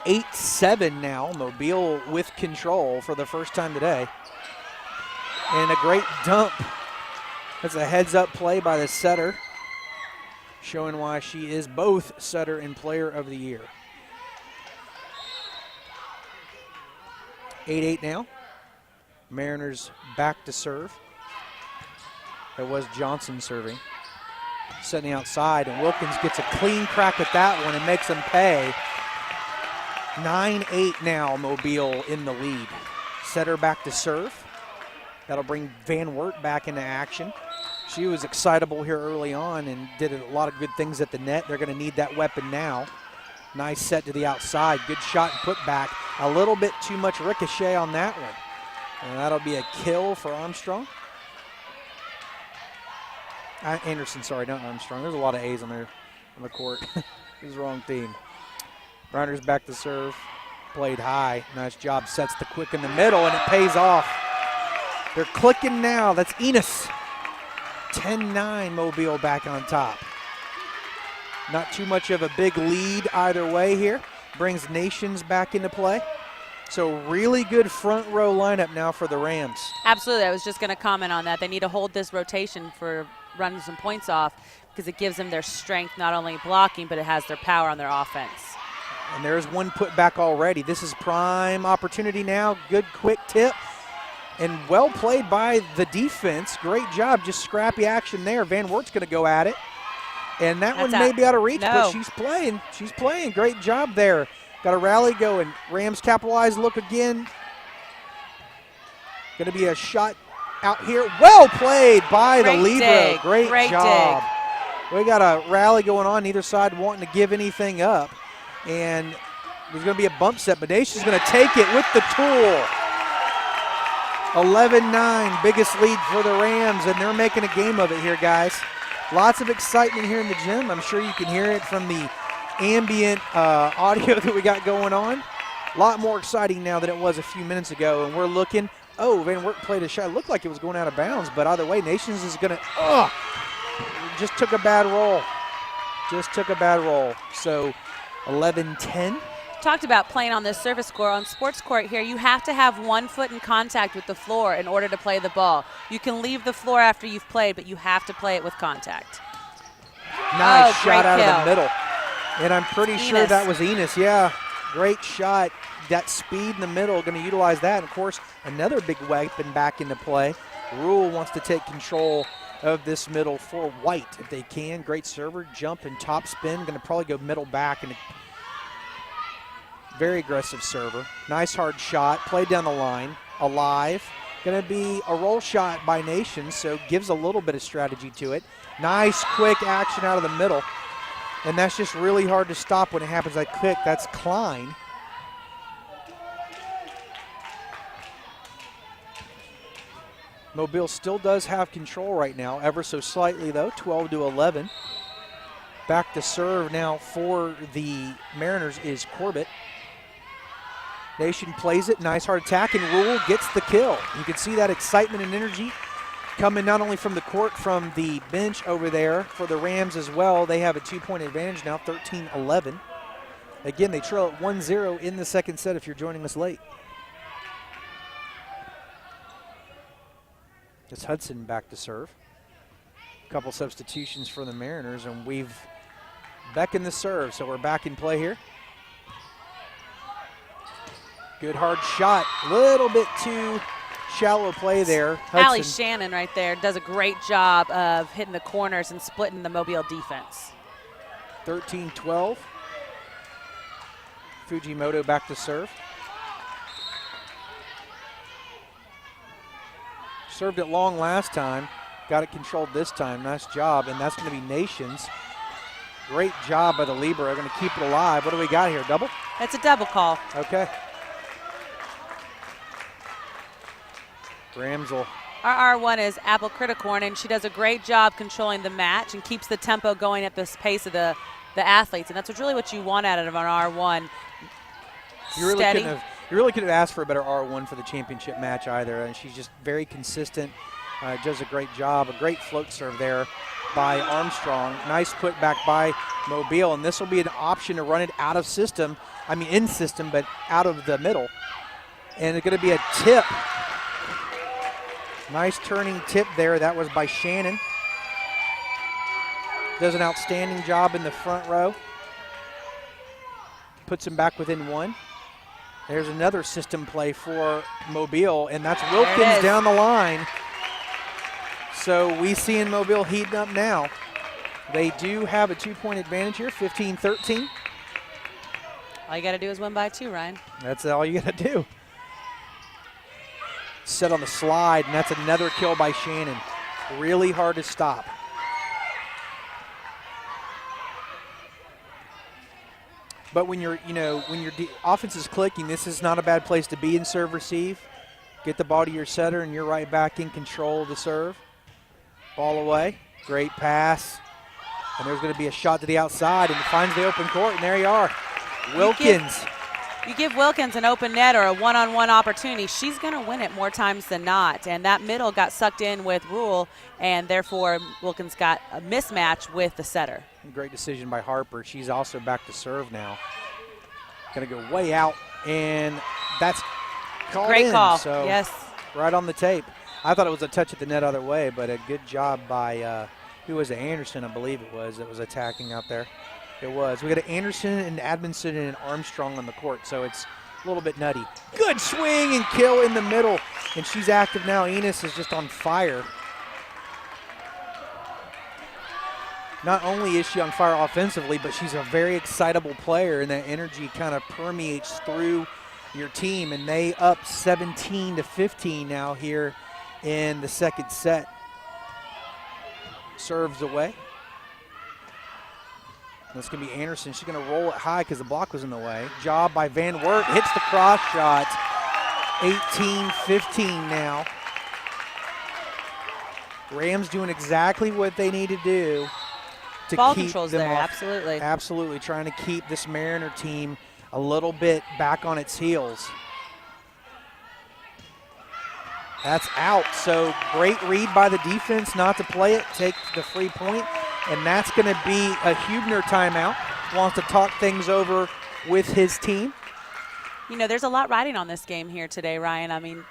8-7 now. Mobile with control for the first time today. And a great dump. That's a heads-up play by the setter, showing why she is both setter and player of the year. 8-8 now. Mariners back to serve. That was Johnson serving. Setting outside, and Wilkins gets a clean crack at that one and makes them pay. 9-8 now, Mobile in the lead. Setter back to serve. That'll bring Van Wert back into action. She was excitable here early on and did a lot of good things at the net. They're going to need that weapon now. Nice set to the outside. Good shot and put back. A little bit too much ricochet on that one. And that'll be a kill for Armstrong. Anderson, sorry, not Armstrong. There's a lot of A's on there on the court. This is the wrong team. Reiner's back to serve. Played high. Nice job. Sets the quick in the middle, and it pays off. They're clicking now. That's Enos. 10-9 Mobile back on top. Not too much of a big lead either way here. Brings Nations back into play. So really good front row lineup now for the Rams. Absolutely. I was just going to comment on that. They need to hold this rotation for running some points off because it gives them their strength, not only blocking, but it has their power on their offense. And there's one put back already. This is prime opportunity now. Good quick tip. And well played by the defense. Great job. Just scrappy action there. Van Wert's going to go at it. And that one may be out of reach, but she's playing. She's playing. Great job there. Got a rally going. Rams capitalize. Look again. Going to be a shot out here. Well played by the libero. Great job. We got a rally going on. Neither side wanting to give anything up. And there's going to be a bump set, but Nation's going to take it with the tool. 11-9, biggest lead for the Rams, and they're making a game of it here, guys. Lots of excitement here in the gym. I'm sure you can hear it from the ambient audio that we got going on. A lot more exciting now than it was a few minutes ago, and we're looking. Oh, Van Wert played a shot. It looked like it was going out of bounds, but either way, Nations is going to just took a bad roll. Just took a bad roll. So 11-10. Talked about playing on this surface score. On sports court here, you have to have 1 foot in contact with the floor in order to play the ball. You can leave the floor after you've played, but you have to play it with contact. Nice shot out of the middle. And I'm pretty sure that was Enos. Yeah, great shot. That speed in the middle, going to utilize that. And, of course, another big weapon back into play. Rule wants to take control of this middle for White if they can. Great server, jump and top spin. Going to probably go middle back. And very aggressive server. Nice hard shot. Played down the line. Alive. Going to be a roll shot by Nation, so gives a little bit of strategy to it. Nice quick action out of the middle. And that's just really hard to stop when it happens like quick. That's Klein. Mobile still does have control right now, ever so slightly though, 12-11. Back to serve now for the Mariners is Corbett. Nation plays it, nice hard attack, and Rule gets the kill. You can see that excitement and energy coming not only from the court, from the bench over there for the Rams as well. They have a 2-point advantage now, 13-11. Again, they trail at 1-0 in the second set if you're joining us late. It's Hudson back to serve. A couple substitutions for the Mariners, and we've beckoned the serve, so we're back in play here. Good hard shot, little bit too shallow play there. Allie Shannon right there does a great job of hitting the corners and splitting the Mobile defense. 13-12. Fujimoto back to serve. Served it long last time, got it controlled this time. Nice job, and that's going to be Nations. Great job by the libero. Going to keep it alive. What do we got here? Double? It's a double call. Okay. Rams will. Our R1 is Apple Criticorn, and she does a great job controlling the match and keeps the tempo going at this pace of the athletes, and that's really what you want out of an R1. You really couldn't have asked for a better R1 for the championship match either, and she's just very consistent. Does a great job. A great float serve there by Armstrong. Nice put back by Mobile, and this will be an option to run it out of system. I mean in system, but out of the middle. And it's going to be a tip. Nice turning tip there. That was by Shannon. Does an outstanding job in the front row. Puts him back within one. There's another system play for Mobile, and that's Wilkins down the line. So we see in Mobile heating up now. They do have a 2-point advantage here, 15-13. All you got to do is win by 2, Ryan. That's all you got to do. Set on the slide, and that's another kill by Shannon. Really hard to stop. But when your offense is clicking, this is not a bad place to be in serve receive. Get the ball to your setter, and you're right back in control of the serve. Ball away. Great pass. And there's going to be a shot to the outside, and it finds the open court, and there you are. Wilkins You give Wilkins an open net or a one-on-one opportunity, she's going to win it more times than not. And that middle got sucked in with Rule, and therefore Wilkins got a mismatch with the setter. Great decision by Harper. She's also back to serve now. Going to go way out, and that's called Great in. call, So yes. right on the tape. I thought it was a touch at the net other way, but a good job by, who was it, Anderson, I believe it was, that was attacking out there. It was. We got Anderson and Admonson and Armstrong on the court, so it's a little bit nutty. Good swing and kill in the middle, and she's active now. Enos is just on fire. Not only is she on fire offensively, but she's a very excitable player, and that energy kind of permeates through your team, and they up 17-15 now here in the second set. Serves away. That's going to be Anderson. She's going to roll it high because the block was in the way. Job by Van Wert. Hits the cross shot. 18-15 now. Rams doing exactly what they need to do to Ball keep control's them there, off. absolutely. Absolutely, trying to keep this Mariner team a little bit back on its heels. That's out, so great read by the defense not to play it, take the free point, and that's going to be a Hubner timeout. Wants to talk things over with his team. You know, there's a lot riding on this game here today, Ryan. I mean,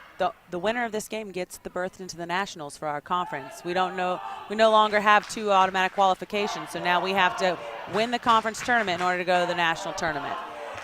the winner of this game gets the berth into the Nationals for our conference. We no longer have 2 automatic qualifications, so now we have to win the conference tournament in order to go to the national tournament.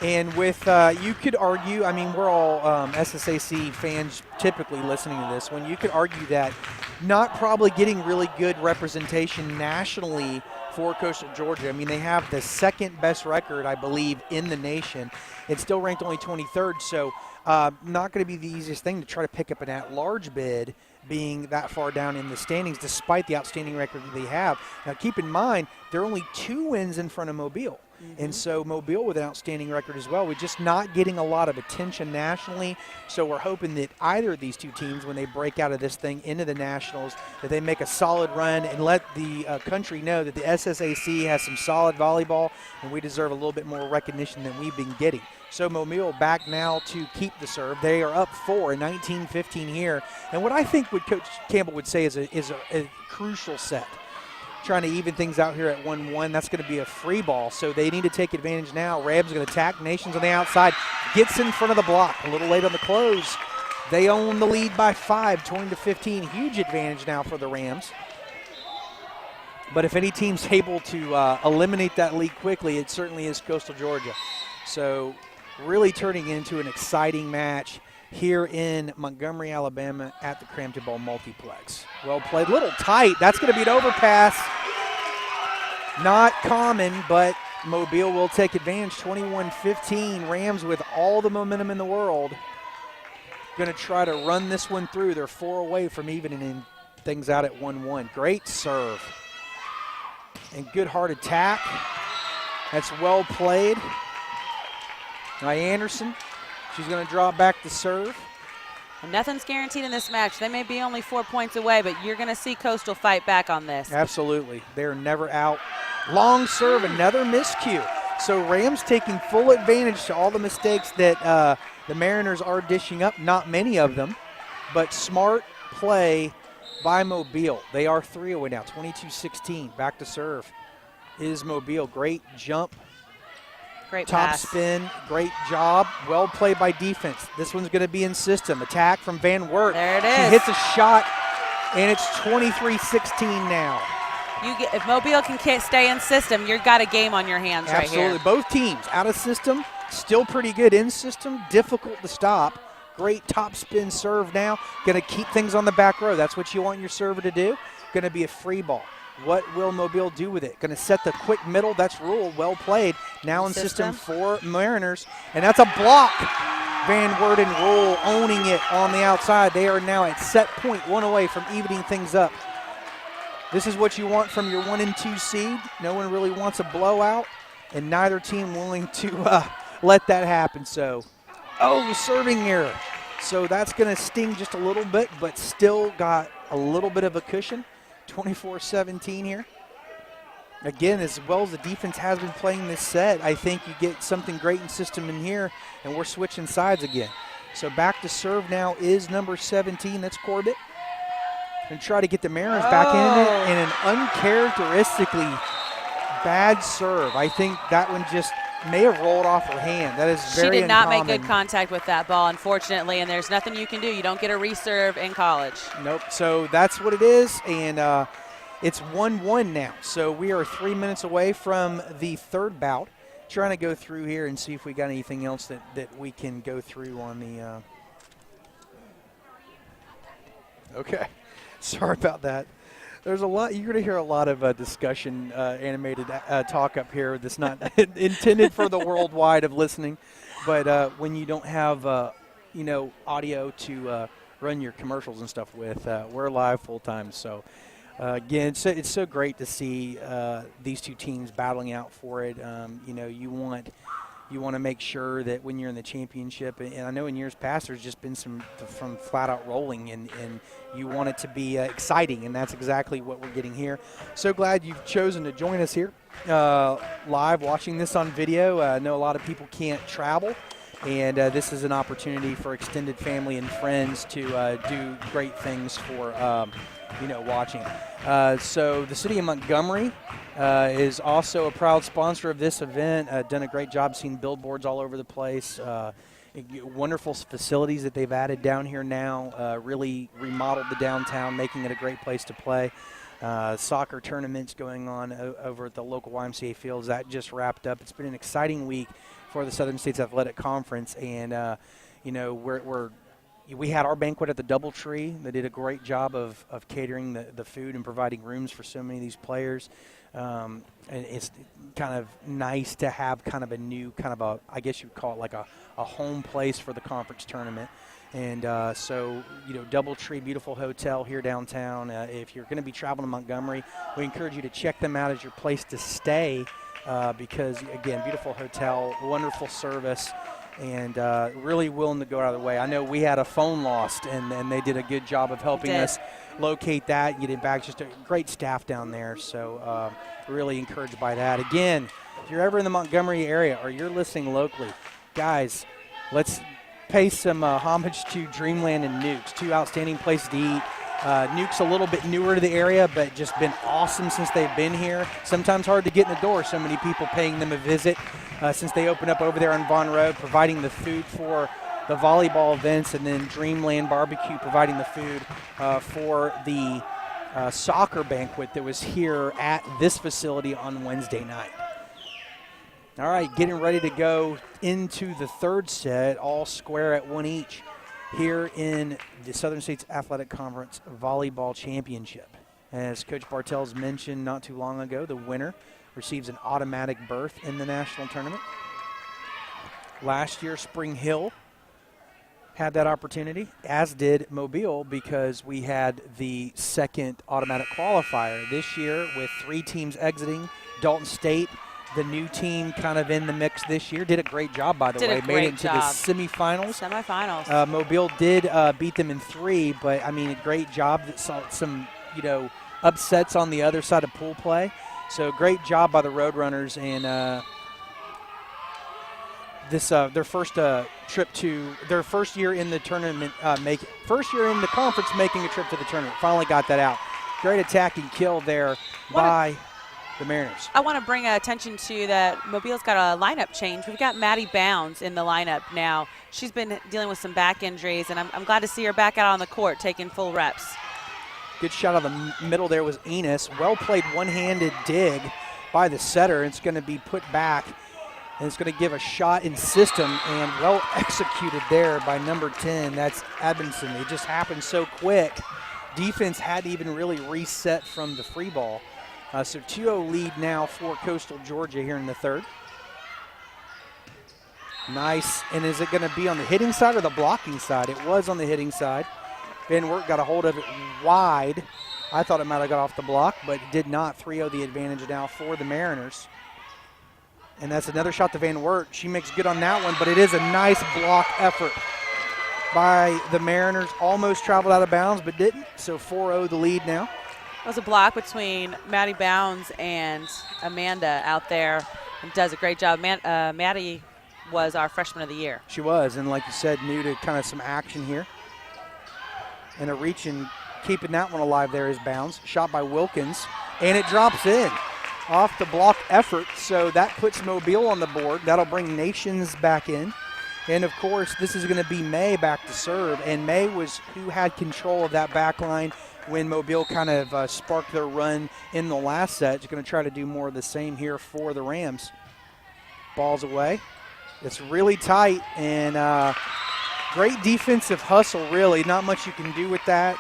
And with, you could argue, I mean, we're all SSAC fans typically listening to this, when you could argue that not probably getting really good representation nationally for Coastal Georgia. I mean, they have the second best record, I believe, in the nation. It's still ranked only 23rd, so not going to be the easiest thing to try to pick up an at-large bid being that far down in the standings despite the outstanding record that they have. Now, keep in mind, they're only 2 wins in front of Mobile. And so Mobile with an outstanding record as well. We're just not getting a lot of attention nationally. So we're hoping that either of these 2 teams, when they break out of this thing into the Nationals, that they make a solid run and let the country know that the SSAC has some solid volleyball and we deserve a little bit more recognition than we've been getting. So Mobile back now to keep the serve. They are up 4, 19-15 here. And what I think what Coach Campbell would say is a crucial set. Trying to even things out here at 1-1. That's going to be a free ball, so they need to take advantage now. Rams going to attack. Nations on the outside. Gets in front of the block. A little late on the close. They own the lead by 5, 20-15. Huge advantage now for the Rams. But if any team's able to eliminate that lead quickly, it certainly is Coastal Georgia. So really turning into an exciting match here in Montgomery, Alabama at the Crampton Ball Multiplex. Well played, little tight. That's going to be an overpass. Not common, but Mobile will take advantage. 21-15. Rams with all the momentum in the world. Going to try to run this one through. They're 4 away from evening things out at 1-1. Great serve. And good hard attack. That's well played by Anderson. She's going to draw back the serve. And nothing's guaranteed in this match. They may be only 4 points away, but you're going to see Coastal fight back on this. Absolutely. They're never out. Long serve, another miscue. So Rams taking full advantage to all the mistakes that the Mariners are dishing up. Not many of them, but smart play by Mobile. They are 3 away now, 22-16. Back to serve is Mobile. Great jump. Great Top pass. spin, great job. Well played by defense. This one's going to be in system. Attack from Van Wert. There it She is. hits a shot, and it's 23-16 now. If Mobile can stay in system, you've got a game on your hands Absolutely. right here. Both teams out of system, still pretty good in system, difficult to stop. Great top spin serve now. Going to keep things on the back row. That's what you want your server to do. Going to be a free ball. What will Mobile do with it? Going to set the quick middle. That's Rule. Well played. Now in system for Mariners. And that's a block. Van Wert and Rule owning it on the outside. They are now at set point, 1 away from evening things up. This is what you want from your 1 and 2 seed. No one really wants a blowout, and neither team willing to let that happen. So, serving error. So that's going to sting just a little bit, but still got a little bit of a cushion. 24-17 here. again, as well as the defense has been playing this set, I think you get something great in system in here, and we're switching sides again. So back to serve now is number 17. That's Corbett. And try to get the Mariners back in it, and an uncharacteristically bad serve. I think that one just may have rolled off her hand. That is very She did not uncommon. make good contact with that ball, unfortunately, and there's nothing you can do. You don't get a reserve in college. Nope. So that's what it is, and it's 1-1 now. So we are 3 minutes away from the third bout. Trying to go through here and see if we got anything else that we can go through on the okay. Sorry about that. There's a lot. You're going to hear a lot of discussion, animated talk up here that's not intended for the worldwide of listening. But when you don't have, audio to run your commercials and stuff with, we're live full time. So again, it's so great to see these two teams battling out for it. You want to make sure that when you're in the championship, and I know in years past there's just been some from flat out rolling, and you want it to be exciting, and that's exactly what we're getting here. So glad you've chosen to join us here live, watching this on video. I know a lot of people can't travel, and this is an opportunity for extended family and friends to do great things for watching. So the city of Montgomery is also a proud sponsor of this event. Done a great job, seeing billboards all over the place. Wonderful facilities that they've added down here now. Really remodeled the downtown, making it a great place to play. Soccer tournaments going on over at the local YMCA fields. That just wrapped up. It's been an exciting week for the Southern States Athletic Conference, and we had our banquet at the DoubleTree. They did a great job of catering the food and providing rooms for so many of these players. And it's kind of nice to have kind of a new I guess you would call it like a home place for the conference tournament. And so DoubleTree, beautiful hotel here downtown. If you're going to be traveling to Montgomery, we encourage you to check them out as your place to stay because, again, beautiful hotel, wonderful service, and really willing to go out of the way. I know we had a phone lost, and they did a good job of helping us locate that, get it back. Just a great staff down there, so really encouraged by that. Again, if you're ever in the Montgomery area or you're listening locally, guys, let's pay some homage to Dreamland and Nukes, two outstanding places to eat. Nuke's a little bit newer to the area, but just been awesome since they've been here. Sometimes hard to get in the door, so many people paying them a visit since they opened up over there on Vaughn Road, providing the food for the volleyball events, and then Dreamland Barbecue providing the food for the soccer banquet that was here at this facility on Wednesday night. All right, getting ready to go into the third set, all square at one each here in the Southern States Athletic Conference Volleyball Championship. As Coach Bartels mentioned not too long ago, the winner receives an automatic berth in the national tournament. Last year, Spring Hill had that opportunity, as did Mobile, because we had the second automatic qualifier. This year, with 3 teams exiting, Dalton State, the new team kind of in the mix this year, did a great job, by the way. Made it into the semifinals. Mobile did beat them in 3, but, I mean, a great job. That saw some, upsets on the other side of pool play. So great job by the Roadrunners, and this their first trip to their first year in the tournament, first year in the conference making a trip to the tournament. Finally got that out. Great attacking kill there by the Mariners. I want to bring attention to that Mobile's got a lineup change. We've got Maddie Bounds in the lineup now. She's been dealing with some back injuries, and I'm glad to see her back out on the court taking full reps. Good shot out of the middle there was Enos. Well played one-handed dig by the setter. It's going to be put back, and it's going to give a shot in system, and well executed there by number 10. That's Edmondson. It just happened so quick. Defense hadn't even really reset from the free ball. So 2-0 lead now for Coastal Georgia here in the third. Nice. And is it going to be on the hitting side or the blocking side? It was on the hitting side. Van Wert got a hold of it wide. I thought it might have got off the block, but it did not. 3-0 the advantage now for the Mariners. And that's another shot to Van Wert. She makes good on that one, but it is a nice block effort by the Mariners. Almost traveled out of bounds, but didn't. So 4-0 the lead now. It was a block between Maddie Bounds and Amanda out there, and does a great job. Maddie was our freshman of the year. She was, and like you said, new to kind of some action here. And a reach and keeping that one alive there is Bounds. Shot by Wilkins, and it drops in off the block effort, so that puts Mobile on the board. That'll bring Nations back in. And, of course, this is going to be May back to serve, and May was who had control of that back line when Mobile kind of sparked their run in the last set. She's going to try to do more of the same here for the Rams. Ball's away. It's really tight, and great defensive hustle, really. Not much you can do with that.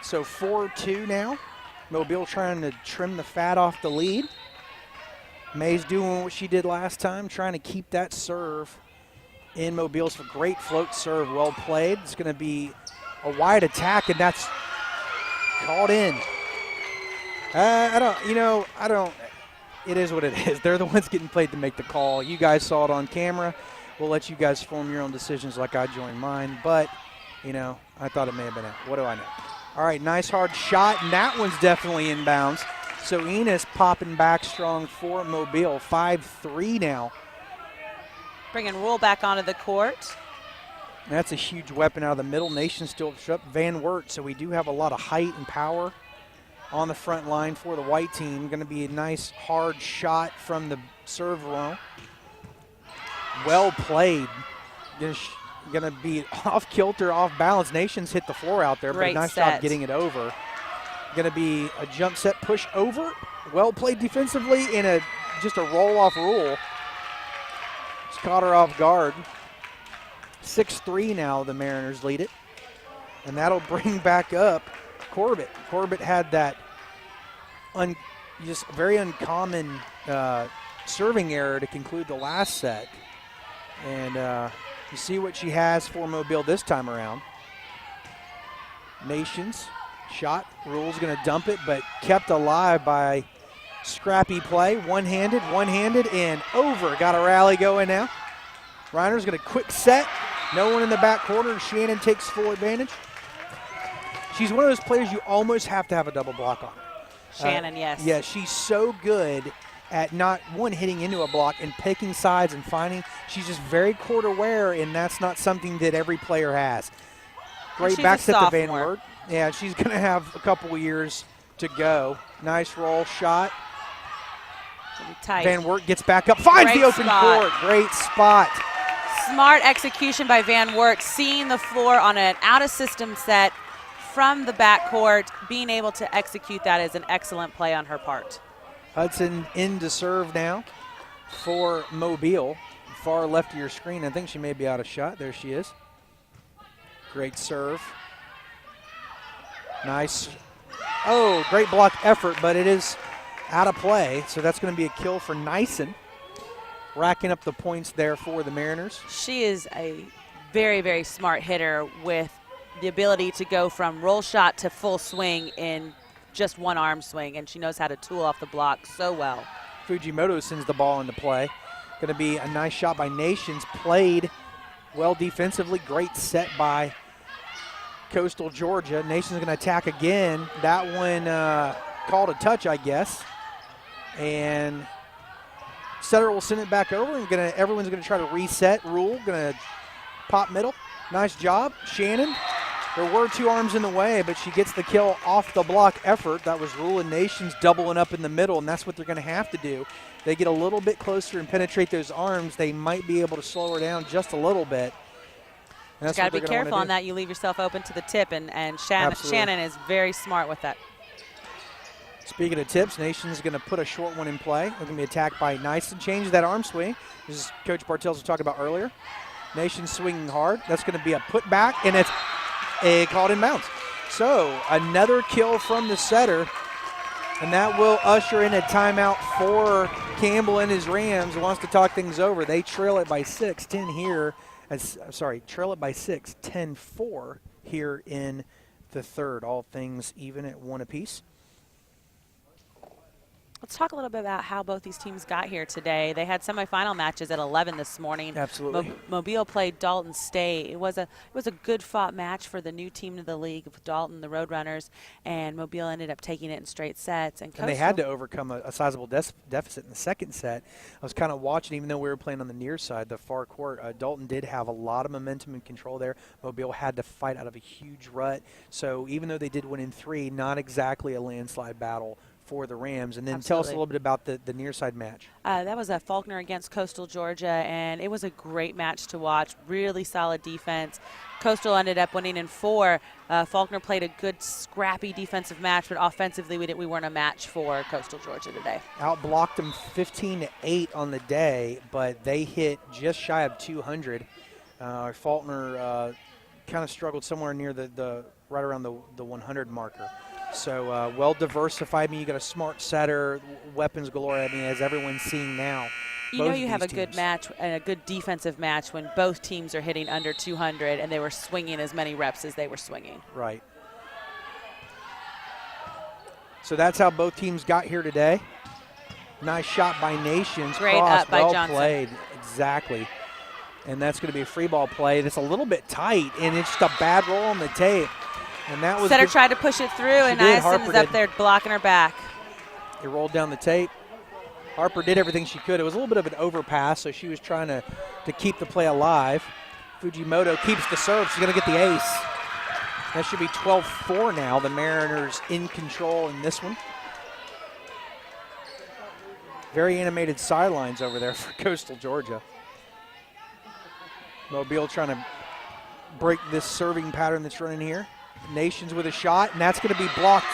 So 4-2 now. Mobile trying to trim the fat off the lead. May's doing what she did last time, trying to keep that serve in Mobile's for great float serve, well played. It's going to be a wide attack, and that's called in. I don't. It is what it is. They're the ones getting played to make the call. You guys saw it on camera. We'll let you guys form your own decisions like I joined mine. But, I thought it may have been out. What do I know? All right, nice hard shot, and that one's definitely inbounds. So Enos popping back strong for Mobile. 5-3 now. Bringing Rule back onto the court. That's a huge weapon out of the middle. Nation still up Van Wert, so we do have a lot of height and power on the front line for the white team. Going to be a nice hard shot from the serve row. Well played. Going to be off kilter, off balance. Nations hit the floor out there, Great but nice set. job getting it over. Going to be a jump set push over. Well played defensively in just a roll-off Rule. Just caught her off guard. 6-3 now, the Mariners lead it. And that'll bring back up Corbett. Corbett had that just very uncommon serving error to conclude the last set. And you see what she has for Mobile this time around. Nations shot. Rule's going to dump it, but kept alive by scrappy play. One-handed, and over. Got a rally going now. Reiner's going to quick set. No one in the back corner. Shannon takes full advantage. She's one of those players you almost have to have a double block on. Shannon, yes. Yeah, she's so good at not, one, hitting into a block and picking sides and finding. She's just very court aware, and that's not something that every player has. Great back set to Van Wert. Yeah, she's going to have a couple of years to go. Nice roll shot. Tight. Van Wert gets back up, finds the open court. Great spot. Smart execution by Van Wert, seeing the floor on an out-of-system set from the backcourt. Being able to execute that is an excellent play on her part. Hudson in to serve now for Mobile. Far left of your screen. I think she may be out of shot. There she is. Great serve. Nice. Oh, great block effort, but it is out of play. So that's going to be a kill for Nyson. Racking up the points there for the Mariners. She is a very, very smart hitter with the ability to go from roll shot to full swing in just one arm swing, and she knows how to tool off the block so well. Fujimoto sends the ball into play. Going to be a nice shot by Nations. Played well defensively. Great set by Coastal Georgia. Nations going to attack again. That one called a touch, I guess. And setter will send it back over, and everyone's going to try to reset. Rule going to pop middle. Nice job. Shannon, there were two arms in the way, but she gets the kill off the block effort. That was Rule and Nations doubling up in the middle, and that's what they're going to have to do. They get a little bit closer and penetrate those arms, they might be able to slow her down just a little bit. You got to be careful on that. You leave yourself open to the tip, and Shannon is very smart with that. Speaking of tips, Nation's going to put a short one in play. They're going to be attacked by Nyson. Change that arm swing. This is Coach Bartels was talking about earlier. Nation swinging hard. That's going to be a putback, and it's a called in bounds. So another kill from the setter, and that will usher in a timeout for Campbell and his Rams. Wants to talk things over. They trail it by 6, 10 here. Trail it by 6, 10-4 here in the third. All things even at one apiece. let's talk a little bit about how both these teams got here today. They had semifinal matches at 11 this morning. Absolutely. Mobile played Dalton State. It was a good fought match for the new team to the league with Dalton, the Roadrunners, and Mobile ended up taking it in straight sets. And they had to overcome a sizable deficit in the second set. I was kind of watching, even though we were playing on the near side, the far court. Dalton did have a lot of momentum and control there. Mobile had to fight out of a huge rut. So even though they did win in 3, not exactly a landslide battle for the Rams. And then Absolutely. tell us a little bit about the near side match. That was a Faulkner against Coastal Georgia, and it was a great match to watch. Really solid defense. Coastal ended up winning in 4. Faulkner played a good, scrappy defensive match, but offensively we weren't a match for Coastal Georgia today. Outblocked them 15-8 on the day, but they hit just shy of 200. Faulkner kind of struggled somewhere near the right around the 100 marker. So well diversified. I mean, you got a smart setter, weapons galore. I mean, as everyone's seeing now. You know you have a good match and a good defensive match when both teams are hitting under 200 and they were swinging as many reps as they were swinging. Right. So that's how both teams got here today. Nice shot by Nations. Great Cross, up by well Johnson. played. Exactly. And that's going to be a free ball play. That's a little bit tight, and it's just a bad roll on the tape. And that was Setter good. tried to push it through, and did. Niacin is up there blocking her back. It rolled down the tape. Harper did everything she could. It was a little bit of an overpass, so she was trying to keep the play alive. Fujimoto keeps the serve. She's going to get the ace. That should be 12-4 now. The Mariners in control in this one. Very animated sidelines over there for Coastal Georgia. Mobile trying to break this serving pattern that's running here. Nations with a shot, and that's going to be blocked.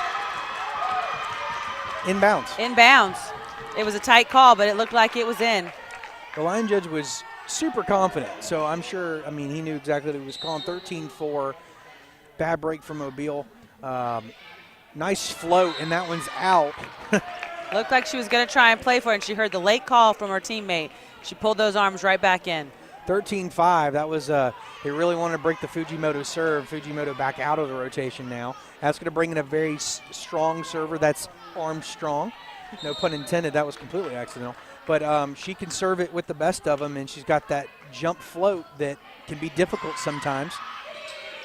Inbounds. Inbounds. It was a tight call, but it looked like it was in. The line judge was super confident, so I'm sure, I mean, he knew exactly what he was calling. 13-4, bad break from Mobile. Nice float, and that one's out. Looked like she was going to try and play for it, and she heard the late call from her teammate. She pulled those arms right back in. 13-5, that was, they really wanted to break the Fujimoto serve. Fujimoto back out of the rotation now. That's going to bring in a very strong server that's arm strong. No pun intended, that was completely accidental. But she can serve it with the best of them, and she's got that jump float that can be difficult sometimes.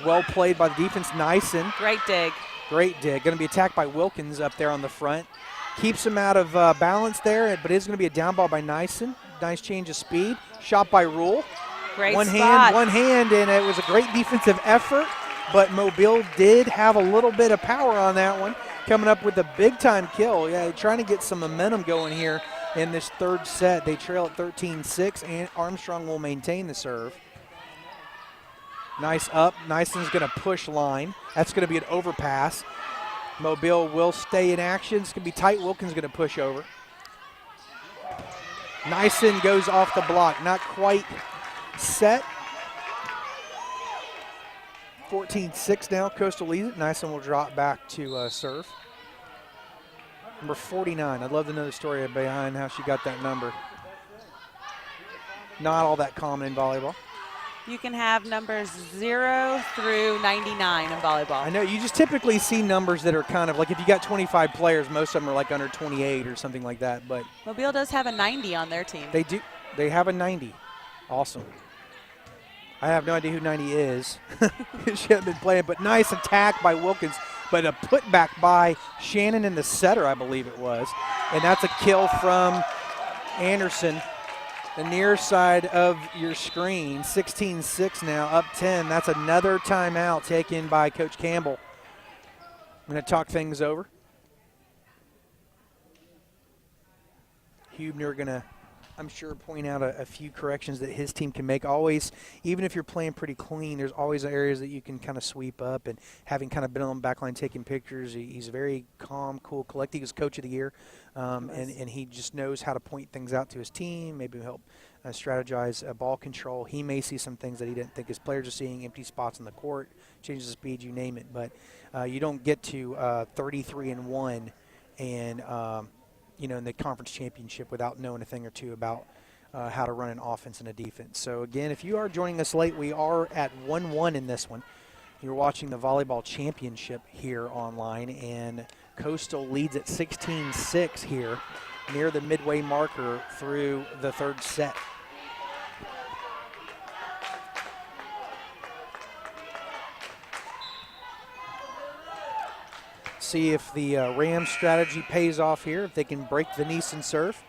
Well played by the defense, Niacin. Great dig. Great dig. Going to be attacked by Wilkins up there on the front. Keeps him out of balance there, but it's going to be a down ball by Niacin. Nice change of speed. Shot by Rule. Great one spot. One hand, and it was a great defensive effort, but Mobile did have a little bit of power on that one, coming up with a big-time kill. Yeah, trying to get some momentum going here in this third set. They trail at 13-6, and Armstrong will maintain the serve. Nice up. Niacin's going to push line. That's going to be an overpass. Mobile will stay in action. It's going to be tight. Wilkins going to push over. Niacin goes off the block. Not quite set. 14-6 now. Coastal leads it. Niacin will drop back to serve. Number 49. I'd love to know the story behind how she got that number. Not all that common in volleyball. You can have numbers 0 through 99 in volleyball. I know, you just typically see numbers that are kind of like, if you got 25 players, most of them are like under 28 or something like that. But Mobile does have a 90 on their team. they do. They have a 90. Awesome. I have no idea who 90 is. She hasn't been playing, but nice attack by Wilkins. But a putback by Shannon in the setter, I believe it was. And that's a kill from Anderson. The near side of your screen, 16-6 now, up 10. That's another timeout taken by Coach Campbell. I'm going to talk things over. Hubner going to, I'm sure, point out a few corrections that his team can make. Always, even if you're playing pretty clean, there's always areas that you can kind of sweep up. And having kind of been on the back line taking pictures, he's very calm, cool, collected. He was Coach of the Year, and he just knows how to point things out to his team, maybe help strategize ball control. He may see some things that he didn't think his players are seeing, empty spots on the court, changes the speed, you name it. But you don't get to 33-1 and in the conference championship without knowing a thing or two about how to run an offense and a defense. So again, if you are joining us late, we are at 1-1 in this one. You're watching the volleyball championship here online, and Coastal leads at 16-6 here near the midway marker through the third set. See if the Rams strategy pays off here, if they can break the Neeson serve.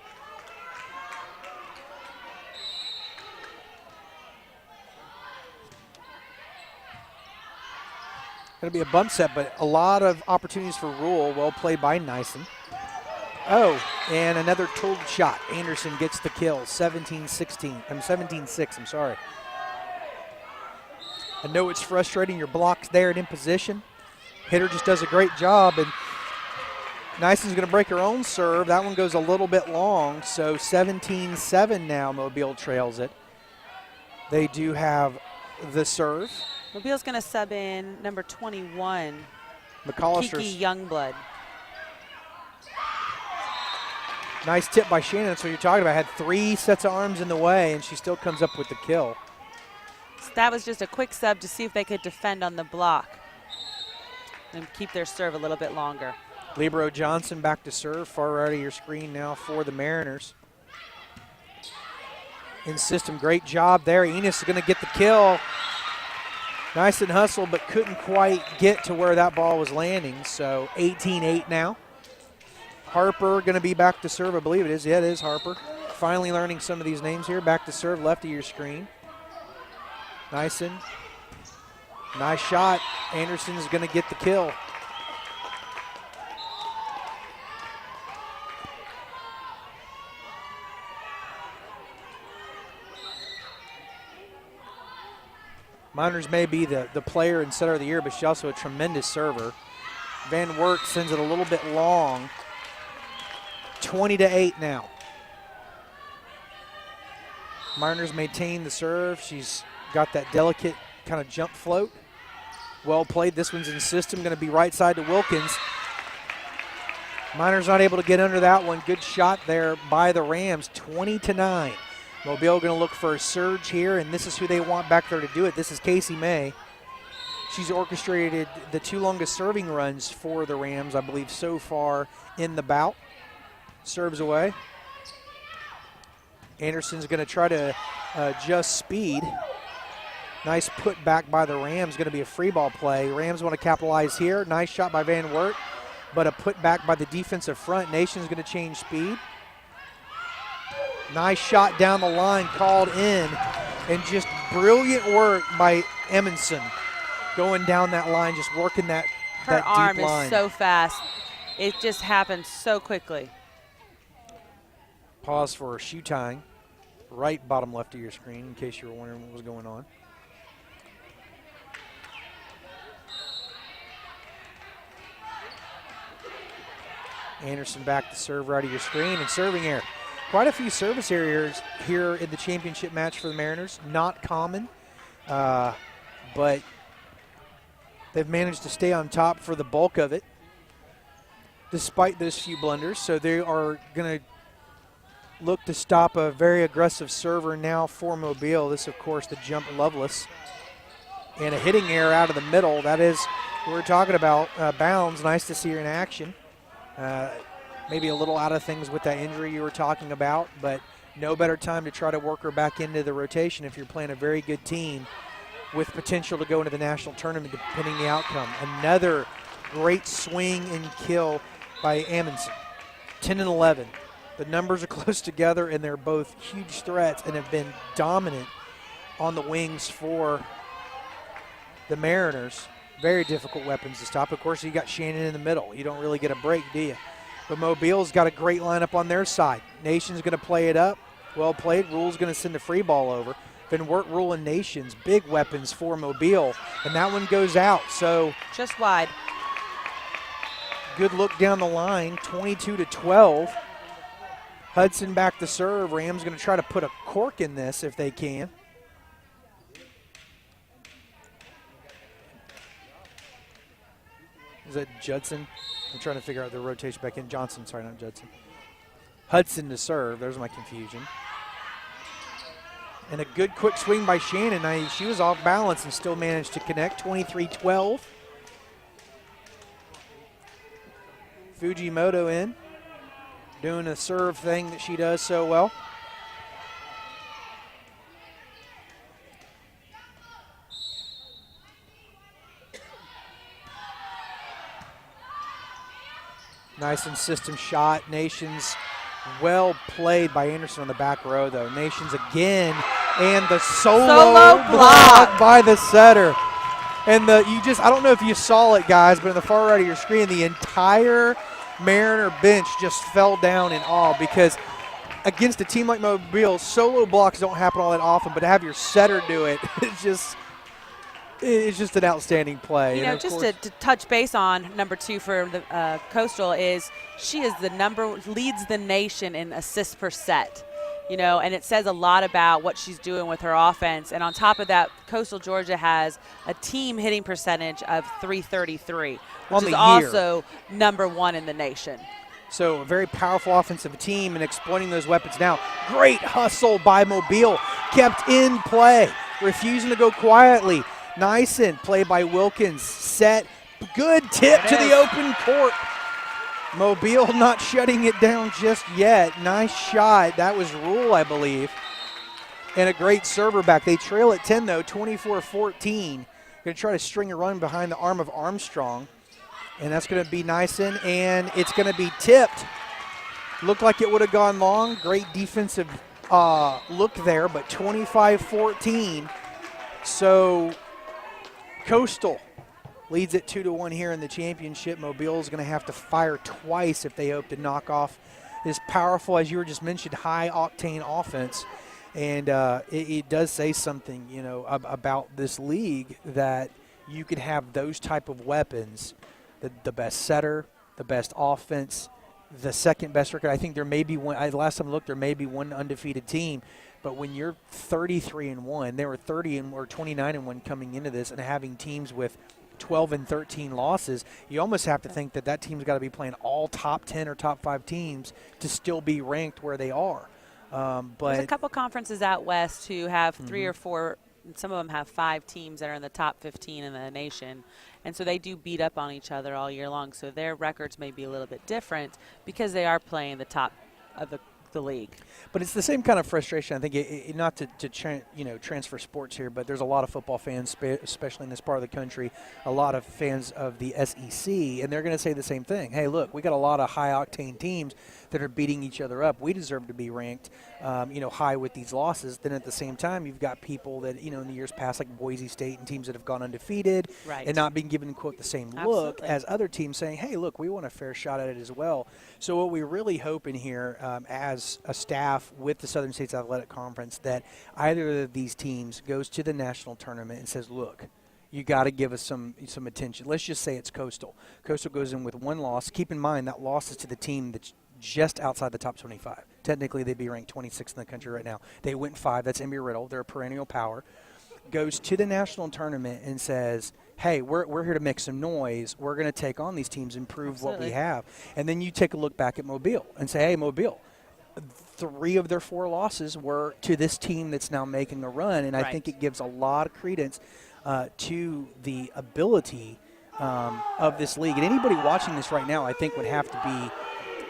Going to be a bump set, but a lot of opportunities for Rule. Well played by Nyson. Oh, and another tooled shot. Anderson gets the kill, 17-6, I'm sorry. I know it's frustrating. Your block's there and in position. Hitter just does a great job, and Nyson's going to break her own serve. That one goes a little bit long, so 17-7 now. Mobile trails it. They do have the serve. Mobile's going to sub in number 21, McAllister's. Kiki Youngblood. Nice tip by Shannon. That's what you're talking about. Had 3 sets of arms in the way, and she still comes up with the kill. So that was just a quick sub to see if they could defend on the block and keep their serve a little bit longer. Libero Johnson back to serve, far right of your screen now for the Mariners. In system, great job there. Enos is going to get the kill. Nice and hustle, but couldn't quite get to where that ball was landing, so 18-8 now. Harper going to be back to serve, I believe it is. Yeah, it is Harper. Finally learning some of these names here. Back to serve, left of your screen. Nyson. Nice shot. Anderson's going to get the kill. Miners may be the player and setter of the year, but she's also a tremendous server. Van Wert sends it a little bit long. 20-8 now. Miners maintain the serve. She's got that delicate kind of jump float. Well played. This one's in system. Going to be right side to Wilkins. Miners not able to get under that one. Good shot there by the Rams. 20-9. Mobile going to look for a surge here, and this is who they want back there to do it. This is Casey May. She's orchestrated the 2 longest serving runs for the Rams, I believe, so far in the bout. Serves away. Anderson's going to try to adjust speed. Nice put back by the Rams. Going to be a free ball play. Rams want to capitalize here. Nice shot by Van Wert, but a put back by the defensive front. Nation's going to change speed. Nice shot down the line, called in, and just brilliant work by Emerson going down that line, just working that Her arm deep line. is so fast. It just happened so quickly. Pause for shoe tying, right bottom left of your screen, in case you were wondering what was going on. Anderson back to serve right of your screen, and serving error. Quite a few service errors here in the championship match for the Mariners. Not common, but they've managed to stay on top for the bulk of it, despite those few blunders. So they are going to look to stop a very aggressive server now for Mobile. This, of course, the jump Lovelace. And a hitting error out of the middle. That is what we're talking about. Bounds, nice to see her in action. Maybe a little out of things with that injury you were talking about, but no better time to try to work her back into the rotation if you're playing a very good team with potential to go into the national tournament depending the outcome. Another great swing and kill by Amundsen. 10-11. The numbers are close together, and they're both huge threats and have been dominant on the wings for the Mariners. Very difficult weapons to stop. Of course, you got Shannon in the middle. You don't really get a break, do you? But Mobile's got a great lineup on their side. Nation's going to play it up. Well played. Rule's going to send a free ball over. Van Wert, Rule, and Nations, big weapons for Mobile. And that one goes out. So just wide. Good look down the line, 22-12. Hudson back to serve. Rams going to try to put a cork in this if they can. Is that Judson? I'm trying to figure out the rotation back in. Johnson, sorry, not Judson. Hudson to serve. There's my confusion. And a good quick swing by Shannon. She was off balance and still managed to connect. 23-12. Fujimoto in, doing a serve thing that she does so well. Nice and system shot. Nations well played by Anderson on the back row, though. Nations again, and the solo block by the setter. And I don't know if you saw it, guys, but in the far right of your screen, the entire Mariner bench just fell down in awe because against a team like Mobile, solo blocks don't happen all that often, but to have your setter do it, it's just an outstanding play. You know, just to touch base on number 2 for the Coastal is she is leads the nation in assists per set. You know, and it says a lot about what she's doing with her offense. And on top of that, Coastal Georgia has a team hitting percentage of .333, which is also number 1 in the nation. So a very powerful offensive team and exploiting those weapons now. Great hustle by Mobile, kept in play, refusing to go quietly. Nice in play by Wilkins, set, good tip to the open court. Mobile not shutting it down just yet. Nice shot. That was Rule, I believe. And a great server back. They trail at 10, though, 24-14. Going to try to string a run behind the arm of Armstrong. And that's going to be Nyson, and it's going to be tipped. Looked like it would have gone long. Great defensive look there, but 25-14. So Coastal leads it 2-1 here in the championship. Mobile is going to have to fire twice if they hope to knock off this powerful, as you were just mentioned, high-octane offense. And it does say something, you know, about this league that you could have those type of weapons, the best setter, the best offense, the second best record. I think there may be one. Last time I looked, there may be one undefeated team. But when you're 33-1, they were 30 or 29-1 coming into this, and having teams with 12 and 13 losses, you almost have to think that team's got to be playing all top 10 or top 5 teams to still be ranked where they are. But there's a couple conferences out west who have 3 or 4. Some of them have 5 teams that are in the top 15 in the nation. And so they do beat up on each other all year long. So their records may be a little bit different because they are playing the top of the league. But it's the same kind of frustration. I think not to transfer sports here, but there's a lot of football fans, especially in this part of the country, a lot of fans of the SEC, and they're going to say the same thing. Hey, look, we got a lot of high-octane teams that are beating each other up. We deserve to be ranked, high with these losses. Then at the same time, you've got people that, in the years past, like Boise State and teams that have gone undefeated and not being given, quote, the same look as other teams saying, hey, look, we want a fair shot at it as well. So what we're really hoping here as a staff with the Southern States Athletic Conference that either of these teams goes to the national tournament and says, look, you got to give us some attention. Let's just say it's Coastal. Coastal goes in with 1 loss. Keep in mind that loss is to the team that's just outside the top 25. Technically, they'd be ranked 26th in the country right now. They went 5. That's Embry-Riddle. They're a perennial power. Goes to the national tournament and says, hey, we're here to make some noise. We're going to take on these teams and prove what we have. And then you take a look back at Mobile and say, hey, Mobile, 3 of their 4 losses were to this team that's now making a run. And I think it gives a lot of credence to the ability of this league. And anybody watching this right now, I think, would have to be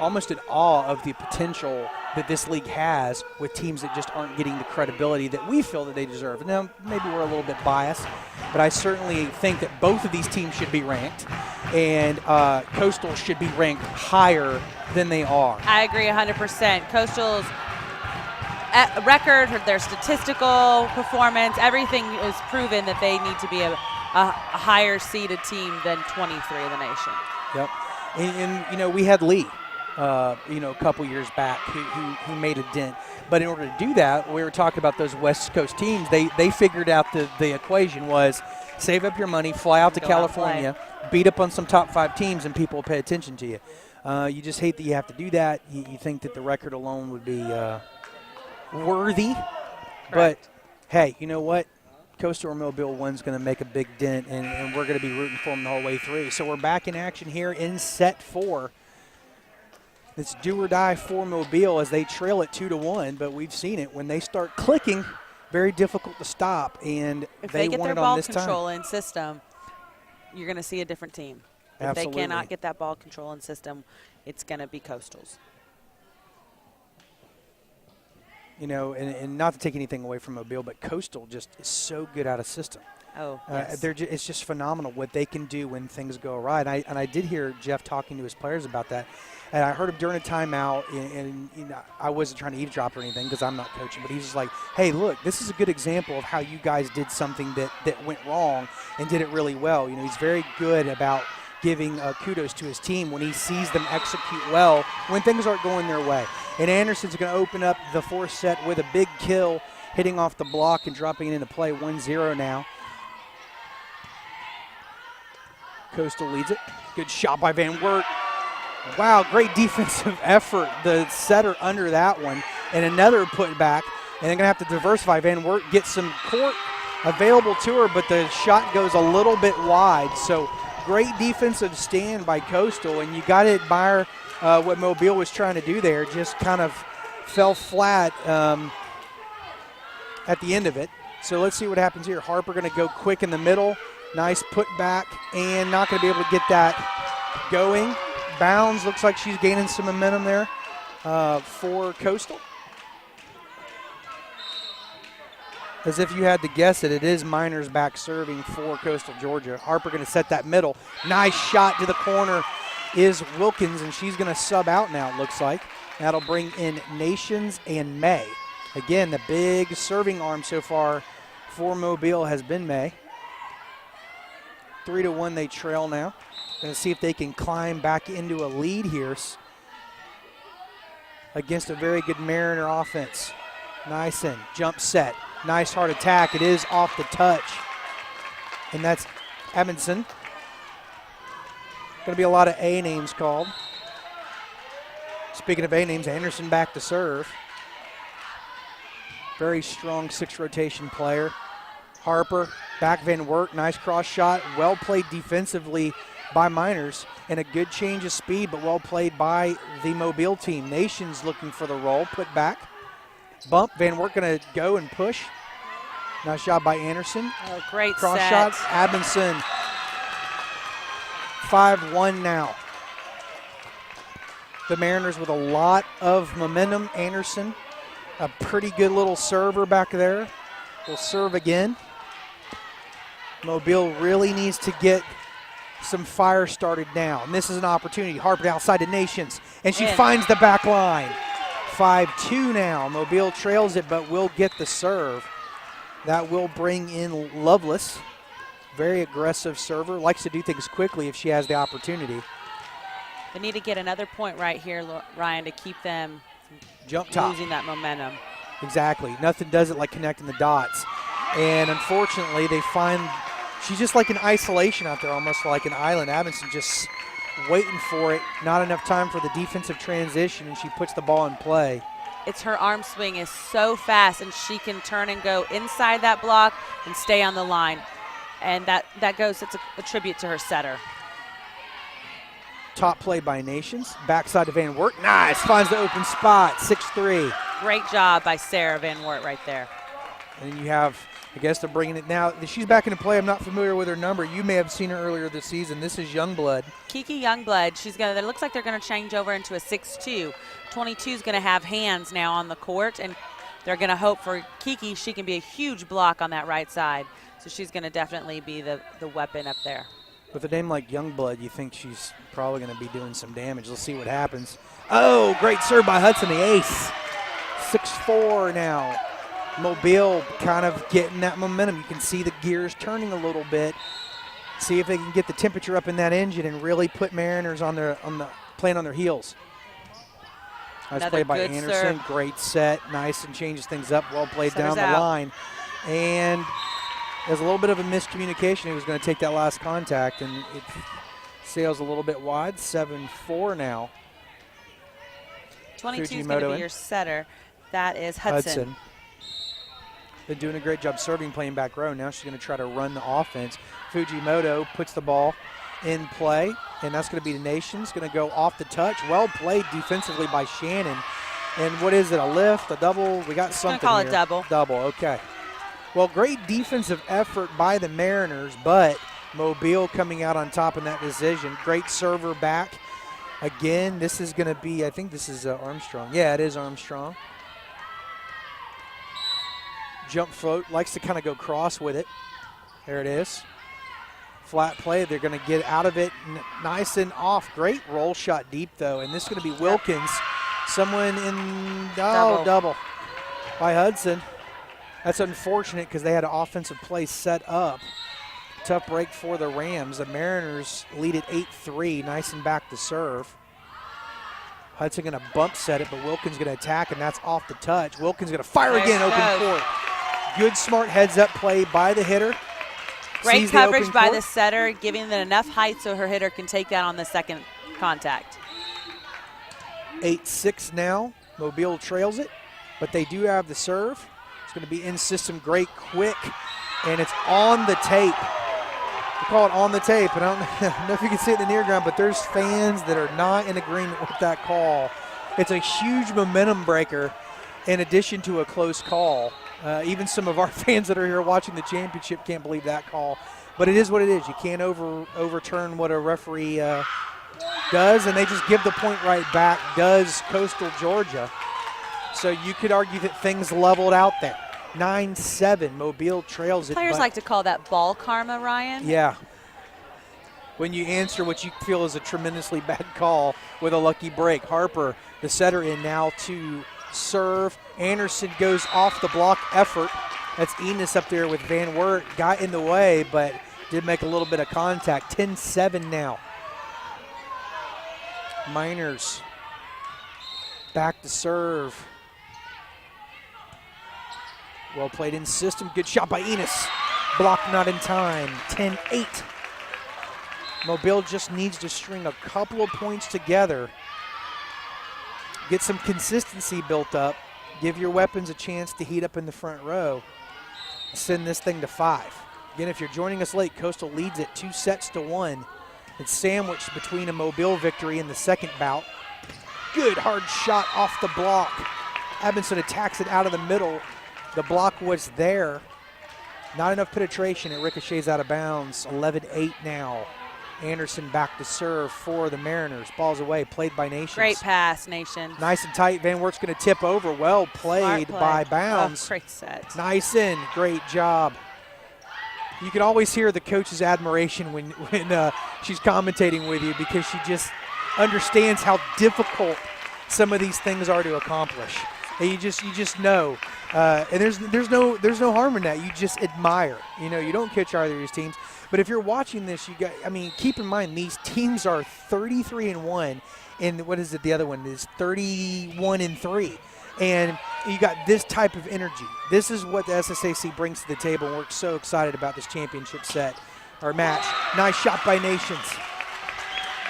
almost in awe of the potential that this league has with teams that just aren't getting the credibility that we feel that they deserve. Now, maybe we're a little bit biased, but I certainly think that both of these teams should be ranked, and Coastal should be ranked higher than they are. I agree 100%. Coastal's record, their statistical performance, everything is proven that they need to be a higher seeded team than 23 in the nation. Yep. And we had Lee. A couple years back who made a dent. But in order to do that, we were talking about those West Coast teams. They figured out the equation was save up your money, fly out to California, beat up on some top 5 teams, and people will pay attention to you. You just hate that you have to do that. You think that the record alone would be worthy. Correct. But, hey, you know what? Coastal or Mobile one's going to make a big dent, and we're going to be rooting for them the whole way through. So we're back in action here in set 4. It's do or die for Mobile as they trail it 2-1, but we've seen it when they start clicking, very difficult to stop, and if they get won their it on ball this control time. and system, you're going to see a different team. If Absolutely. they cannot get that ball control and system, it's going to be Coastal's. You know, and not to take anything away from Mobile, but Coastal just is so good out of system. Oh, yes. It's just phenomenal what they can do when things go awry. And I did hear Jeff talking to his players about that. And I heard him during a timeout, and you know, I wasn't trying to eavesdrop or anything because I'm not coaching, but he's just like, hey, look, this is a good example of how you guys did something that went wrong and did it really well. You know, he's very good about giving kudos to his team when he sees them execute well when things aren't going their way. And Anderson's going to open up the fourth set with a big kill, hitting off the block and dropping it into play, 1-0 now. Coastal leads it. Good shot by Van Wert. Wow, great defensive effort. The setter under that one. And another putback. And they're going to have to diversify. Van Wert gets some court available to her, but the shot goes a little bit wide. So great defensive stand by Coastal. And you got to admire what Mobile was trying to do there. Just kind of fell flat at the end of it. So let's see what happens here. Harper going to go quick in the middle. Nice putback, and not going to be able to get that going. Bounds, looks like she's gaining some momentum there for Coastal. As if you had to guess it, it is Miners back serving for Coastal Georgia. Harper going to set that middle. Nice shot to the corner is Wilkins, and she's going to sub out now, it looks like. That'll bring in Nations and May. Again, the big serving arm so far for Mobile has been May. 3-1 they trail now. Going to see if they can climb back into a lead here against a very good Mariner offense. Nice and jump set. Nice hard attack. It is off the touch. And that's Edmondson. Going to be a lot of A names called. Speaking of A names, Anderson back to serve. Very strong six rotation player. Harper, back Van Wert, nice cross shot. Well played defensively by Miners, and a good change of speed, but well played by the Mobile team. Nations looking for the roll, put back. Bump, Van Wert going to go and push. Nice job by Anderson. Oh, great cross set. shots, Abinson. 5-1 now. The Mariners with a lot of momentum. Anderson, a pretty good little server back there. Will serve again. Mobile really needs to get some fire started now. And this is an opportunity. Harper outside to Nations. And she finds the back line. 5-2 now. Mobile trails it, but will get the serve. That will bring in Lovelace. Very aggressive server. Likes to do things quickly if she has the opportunity. They need to get another point right here, Ryan, to keep them Jump top. losing that momentum. Exactly. Nothing does it like connecting the dots. And unfortunately, they find she's just like in isolation out there, almost like an island. Abinson just waiting for it. Not enough time for the defensive transition, and she puts the ball in play. It's her arm swing is so fast, and she can turn and go inside that block and stay on the line. And that goes, it's a tribute to her setter. Top play by Nations. Backside to Van Wert. Nice. Finds the open spot. 6-3. Great job by Sarah Van Wert right there. And then you have, I guess they're bringing it now. She's back into play. I'm not familiar with her number. You may have seen her earlier this season. This is Youngblood. Kiki Youngblood. It looks like they're going to change over into a 6-2. 22 is going to have hands now on the court, and they're going to hope for Kiki. She can be a huge block on that right side. So she's going to definitely be the weapon up there. With a name like Youngblood, you think she's probably going to be doing some damage. Let's see what happens. Oh, great serve by Hudson, the ace. 6-4 now. Mobile kind of getting that momentum. You can see the gears turning a little bit. See if they can get the temperature up in that engine and really put Mariners playing on their heels. Nice play by Anderson. Serve. Great set. Nice and changes things up. Well played Setter's down the out. line. And there's a little bit of a miscommunication. He was going to take that last contact, and it sails a little bit wide. 7-4 now. 22 is going to be your setter. That is Hudson. Been doing a great job serving, playing back row. Now she's going to try to run the offense. Fujimoto puts the ball in play, and that's going to be the Nations. Going to go off the touch. Well played defensively by Shannon. And what is it, a lift, a double? We got something call here. it double. Double, okay. Well, great defensive effort by the Mariners, but Mobile coming out on top in that decision. Great server back. Again, this is going to be, I think this is Armstrong. Yeah, it is Armstrong. Jump float, likes to kind of go cross with it. There it is. Flat play, they're going to get out of it nice and off. Great roll shot deep, though, and this is going to be Wilkins. Someone in double by Hudson. That's unfortunate because they had an offensive play set up. Tough break for the Rams. The Mariners lead at 8-3. Nice and back to serve. Hudson going to bump set it, but Wilkins going to attack, and that's off the touch. Wilkins going to fire again, open court. Good, smart heads-up play by the hitter. Great coverage by the setter, giving it enough height so her hitter can take that on the second contact. 8-6 now. Mobile trails it, but they do have the serve. It's going to be in system, great, quick, and it's on the tape. We call it on the tape, and I don't know if you can see it in the near ground, but there's fans that are not in agreement with that call. It's a huge momentum breaker in addition to a close call. Even some of our fans that are here watching the championship can't believe that call. But it is what it is. You can't overturn what a referee does, and they just give the point right back, does Coastal Georgia. So you could argue that things leveled out there. 9-7, Mobile trails it. Players like to call that ball karma, Ryan. Yeah. When you answer what you feel is a tremendously bad call with a lucky break. Harper, the setter, in now to serve. Anderson goes off the block effort. That's Enos up there with Van Wert. Got in the way, but did make a little bit of contact. 10-7 now. Miners back to serve. Well played in system. Good shot by Enos. Block not in time. 10-8. Mobile just needs to string a couple of points together. Get some consistency built up. Give your weapons a chance to heat up in the front row. Send this thing to 5. Again, if you're joining us late, Coastal leads it 2-1. It's sandwiched between a Mobile victory and the second bout. Good hard shot off the block. Abinson attacks it out of the middle. The block was there. Not enough penetration. It ricochets out of bounds. 11-8 now. Anderson back to serve for the Mariners. Ball's away, played by Nations. Great pass, Nations. Nice and tight. Van Wert's going to tip over. Well played by Bounds. Oh, great set. Nice in. Great job. You can always hear the coach's admiration when she's commentating with you because she just understands how difficult some of these things are to accomplish. And you just know. And there's no harm in that. You just admire. You know, you don't catch either of these teams. But if you're watching this, keep in mind these teams are 33-1, and what is it? The other one is 31-3, and you got this type of energy. This is what the SSAC brings to the table, and we're so excited about this championship set or match. Nice shot by Nations.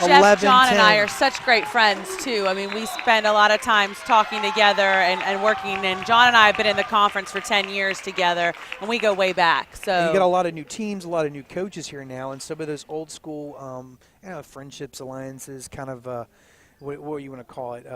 Jeff, John, and I are such great friends, too. I mean, we spend a lot of times talking together and working, and John and I have been in the conference for 10 years together, and we go way back. So and you got a lot of new teams, a lot of new coaches here now, and some of those old school friendships, alliances, kind of what you want to call it.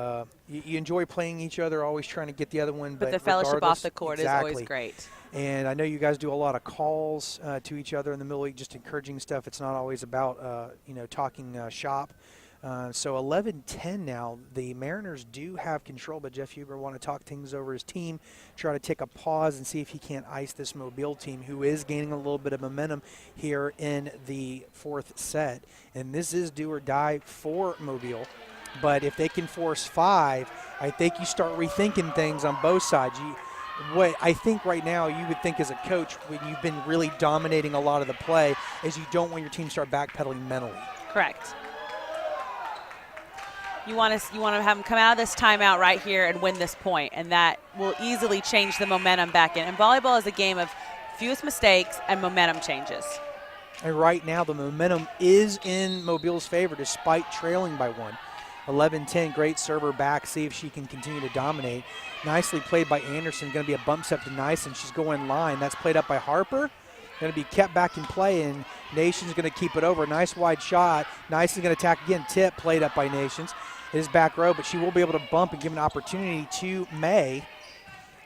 You enjoy playing each other, always trying to get the other one. But the fellowship off the court is always great. And I know you guys do a lot of calls to each other in the middle league, just encouraging stuff. It's not always about, talking shop. So 11-10 now. The Mariners do have control, but Jeff Huber want to talk things over his team, try to take a pause and see if he can't ice this Mobile team, who is gaining a little bit of momentum here in the fourth set. And this is do or die for Mobile. But if they can force 5, I think you start rethinking things on both sides. What I think right now you would think as a coach when you've been really dominating a lot of the play is you don't want your team to start backpedaling mentally. Correct. You want to have them come out of this timeout right here and win this point, and that will easily change the momentum back in. And volleyball is a game of fewest mistakes and momentum changes. And right now the momentum is in Mobile's favor despite trailing by 1. 11-10, great server back, see if she can continue to dominate. Nicely played by Anderson, going to be a bump step to Nice, and she's going line. That's played up by Harper. Going to be kept back in play, and Nation's going to keep it over. Nice wide shot. Nice is going to attack again. Tip played up by Nations. It is back row, but she will be able to bump and give an opportunity to May.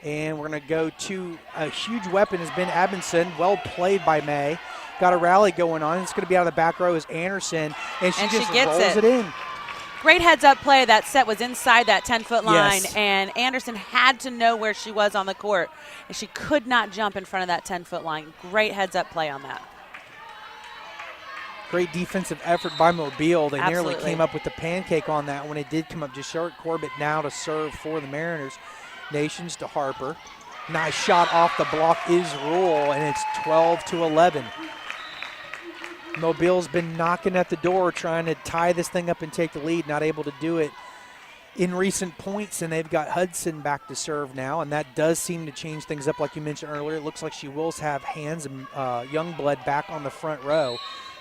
And we're going to go to a huge weapon has been Abinson. Well played by May. got a rally going on. It's going to be out of the back row is Anderson, and she just gets rolls it in. Great heads-up play. That set was inside that 10-foot line, Yes. and Anderson had to know where she was on the court, and she could not jump in front of that 10-foot line. Great heads-up play on that. Great defensive effort by Mobile. They Absolutely. nearly came up with the pancake on that when it did come up just short. Corbett now to serve for the Mariners. Nations to Harper. Nice shot off the block is Rule, and it's 12-11. Mobile's been knocking at the door trying to tie this thing up and take the lead, not able to do it in recent points, and they've got Hudson back to serve now, and that does seem to change things up like you mentioned earlier. It looks like she will have Hands and Youngblood back on the front row.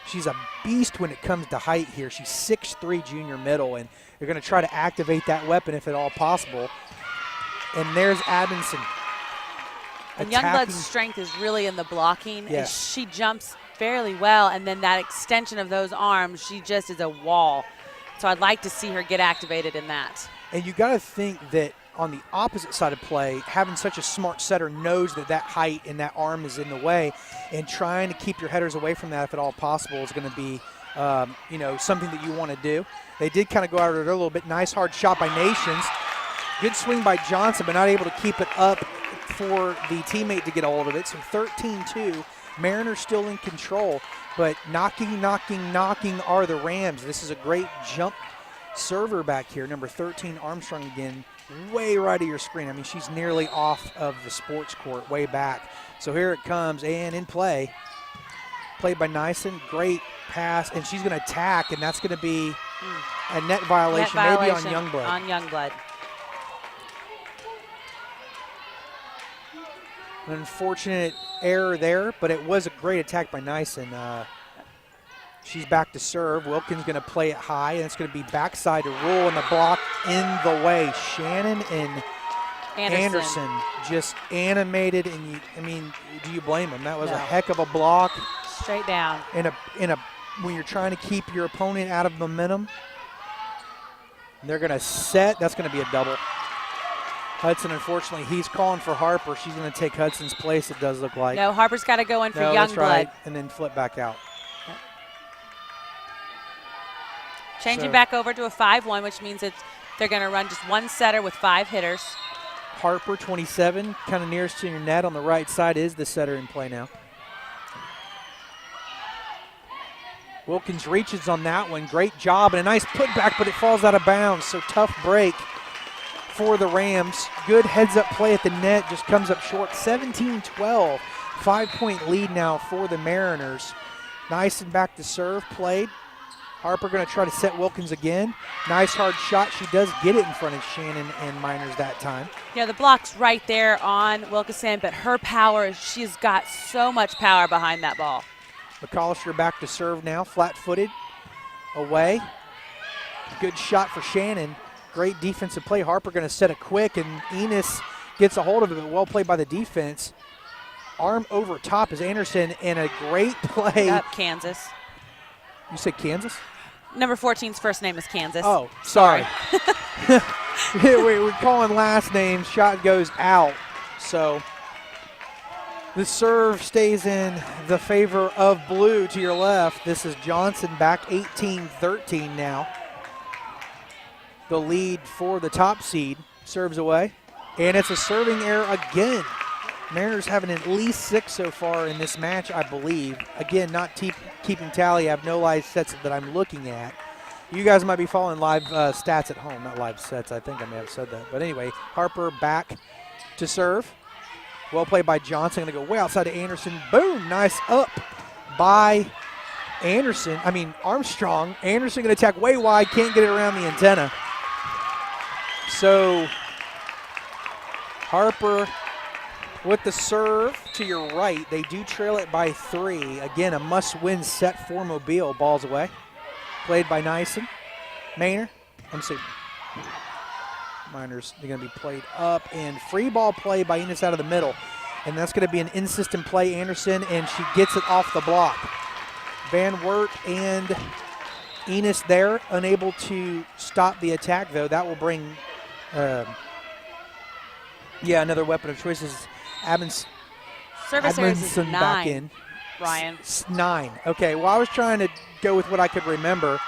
She's a beast when it comes to height here. She's 6'3" junior middle, and they're going to try to activate that weapon if at all possible. And there's Adamson. And Youngblood's strength is really in the blocking. Yes. And she jumps fairly well, and then that extension of those arms, she just is a wall. So I'd like to see her get activated in that. And you got to think that on the opposite side of play, having such a smart setter knows that that height and that arm is in the way, and trying to keep your headers away from that if at all possible is going to be something that you want to do. They did kind of go out of it a little bit. Nice hard shot by Nations. Good swing by Johnson, but not able to keep it up for the teammate to get a hold of it. So 13-2. Mariners still in control, but knocking are the Rams. This is a great jump server back here. Number 13, Armstrong again, way right of your screen. I mean, she's nearly off of the sports court, way back. So here it comes, and in play. Played by Nyson, great pass, and she's going to attack, and that's going to be a net violation, maybe on Youngblood. On Youngblood. An unfortunate error there, but it was a great attack by Nyson. She's back to serve. Wilkins going to play it high, and it's going to be backside to Rule, and the block in the way. Shannon and Anderson just animated, and do you blame them? That was a heck of a block. Straight down. When you're trying to keep your opponent out of momentum, they're going to set. That's going to be a double. Hudson, unfortunately, he's calling for Harper. She's going to take Hudson's place, it does look like. No, Harper's got to go in for Youngblood. That's right, and then flip back out. Changing back over to a 5-1, which means they're going to run just one setter with 5 hitters. Harper, 27, kind of nearest to your net on the right side is the setter in play now. Wilkins reaches on that one. Great job and a nice putback, but it falls out of bounds. So tough break for the Rams. Good heads-up play at the net, just comes up short. 17-12, 5-point lead now for the Mariners. Nice and back to serve, played. Harper going to try to set Wilkins again. Nice hard shot. She does get it in front of Shannon and Miners that time. Yeah, the block's right there on Wilkinson, but her power, she's got so much power behind that ball. McCollister back to serve now, flat-footed, away. Good shot for Shannon. Great defensive play. Harper going to set it quick, and Enos gets a hold of it, but well played by the defense. Arm over top is Anderson, and a great play. Up Kansas. You said Kansas? Number 14's first name is Kansas. Oh, sorry. We're calling last names. Shot goes out. So the serve stays in the favor of blue to your left. This is Johnson back 18-13 now. The lead for the top seed. Serves away. And it's a serving error again. Mariners having at least 6 so far in this match, I believe. Again, not keeping tally. I have no live sets that I'm looking at. You guys might be following live stats at home, not live sets. I think I may have said that. But anyway, Harper back to serve. Well played by Johnson. Going to go way outside to Anderson. Boom, nice up by Armstrong. Anderson going to attack way wide, can't get it around the antenna. So Harper with the serve to your right. They do trail it by 3. Again, a must-win set for Mobile. Ball's away. Played by Nyson. Miners, they're going to be played up. And free ball play by Enos out of the middle. And that's going to be an in-system play, Anderson, and she gets it off the block. Van Wert and Enos there, unable to stop the attack, though. That will bring, another weapon of choice is Service errors is 9. back in. Ryan. 9. Okay, well, I was trying to go with what I could remember.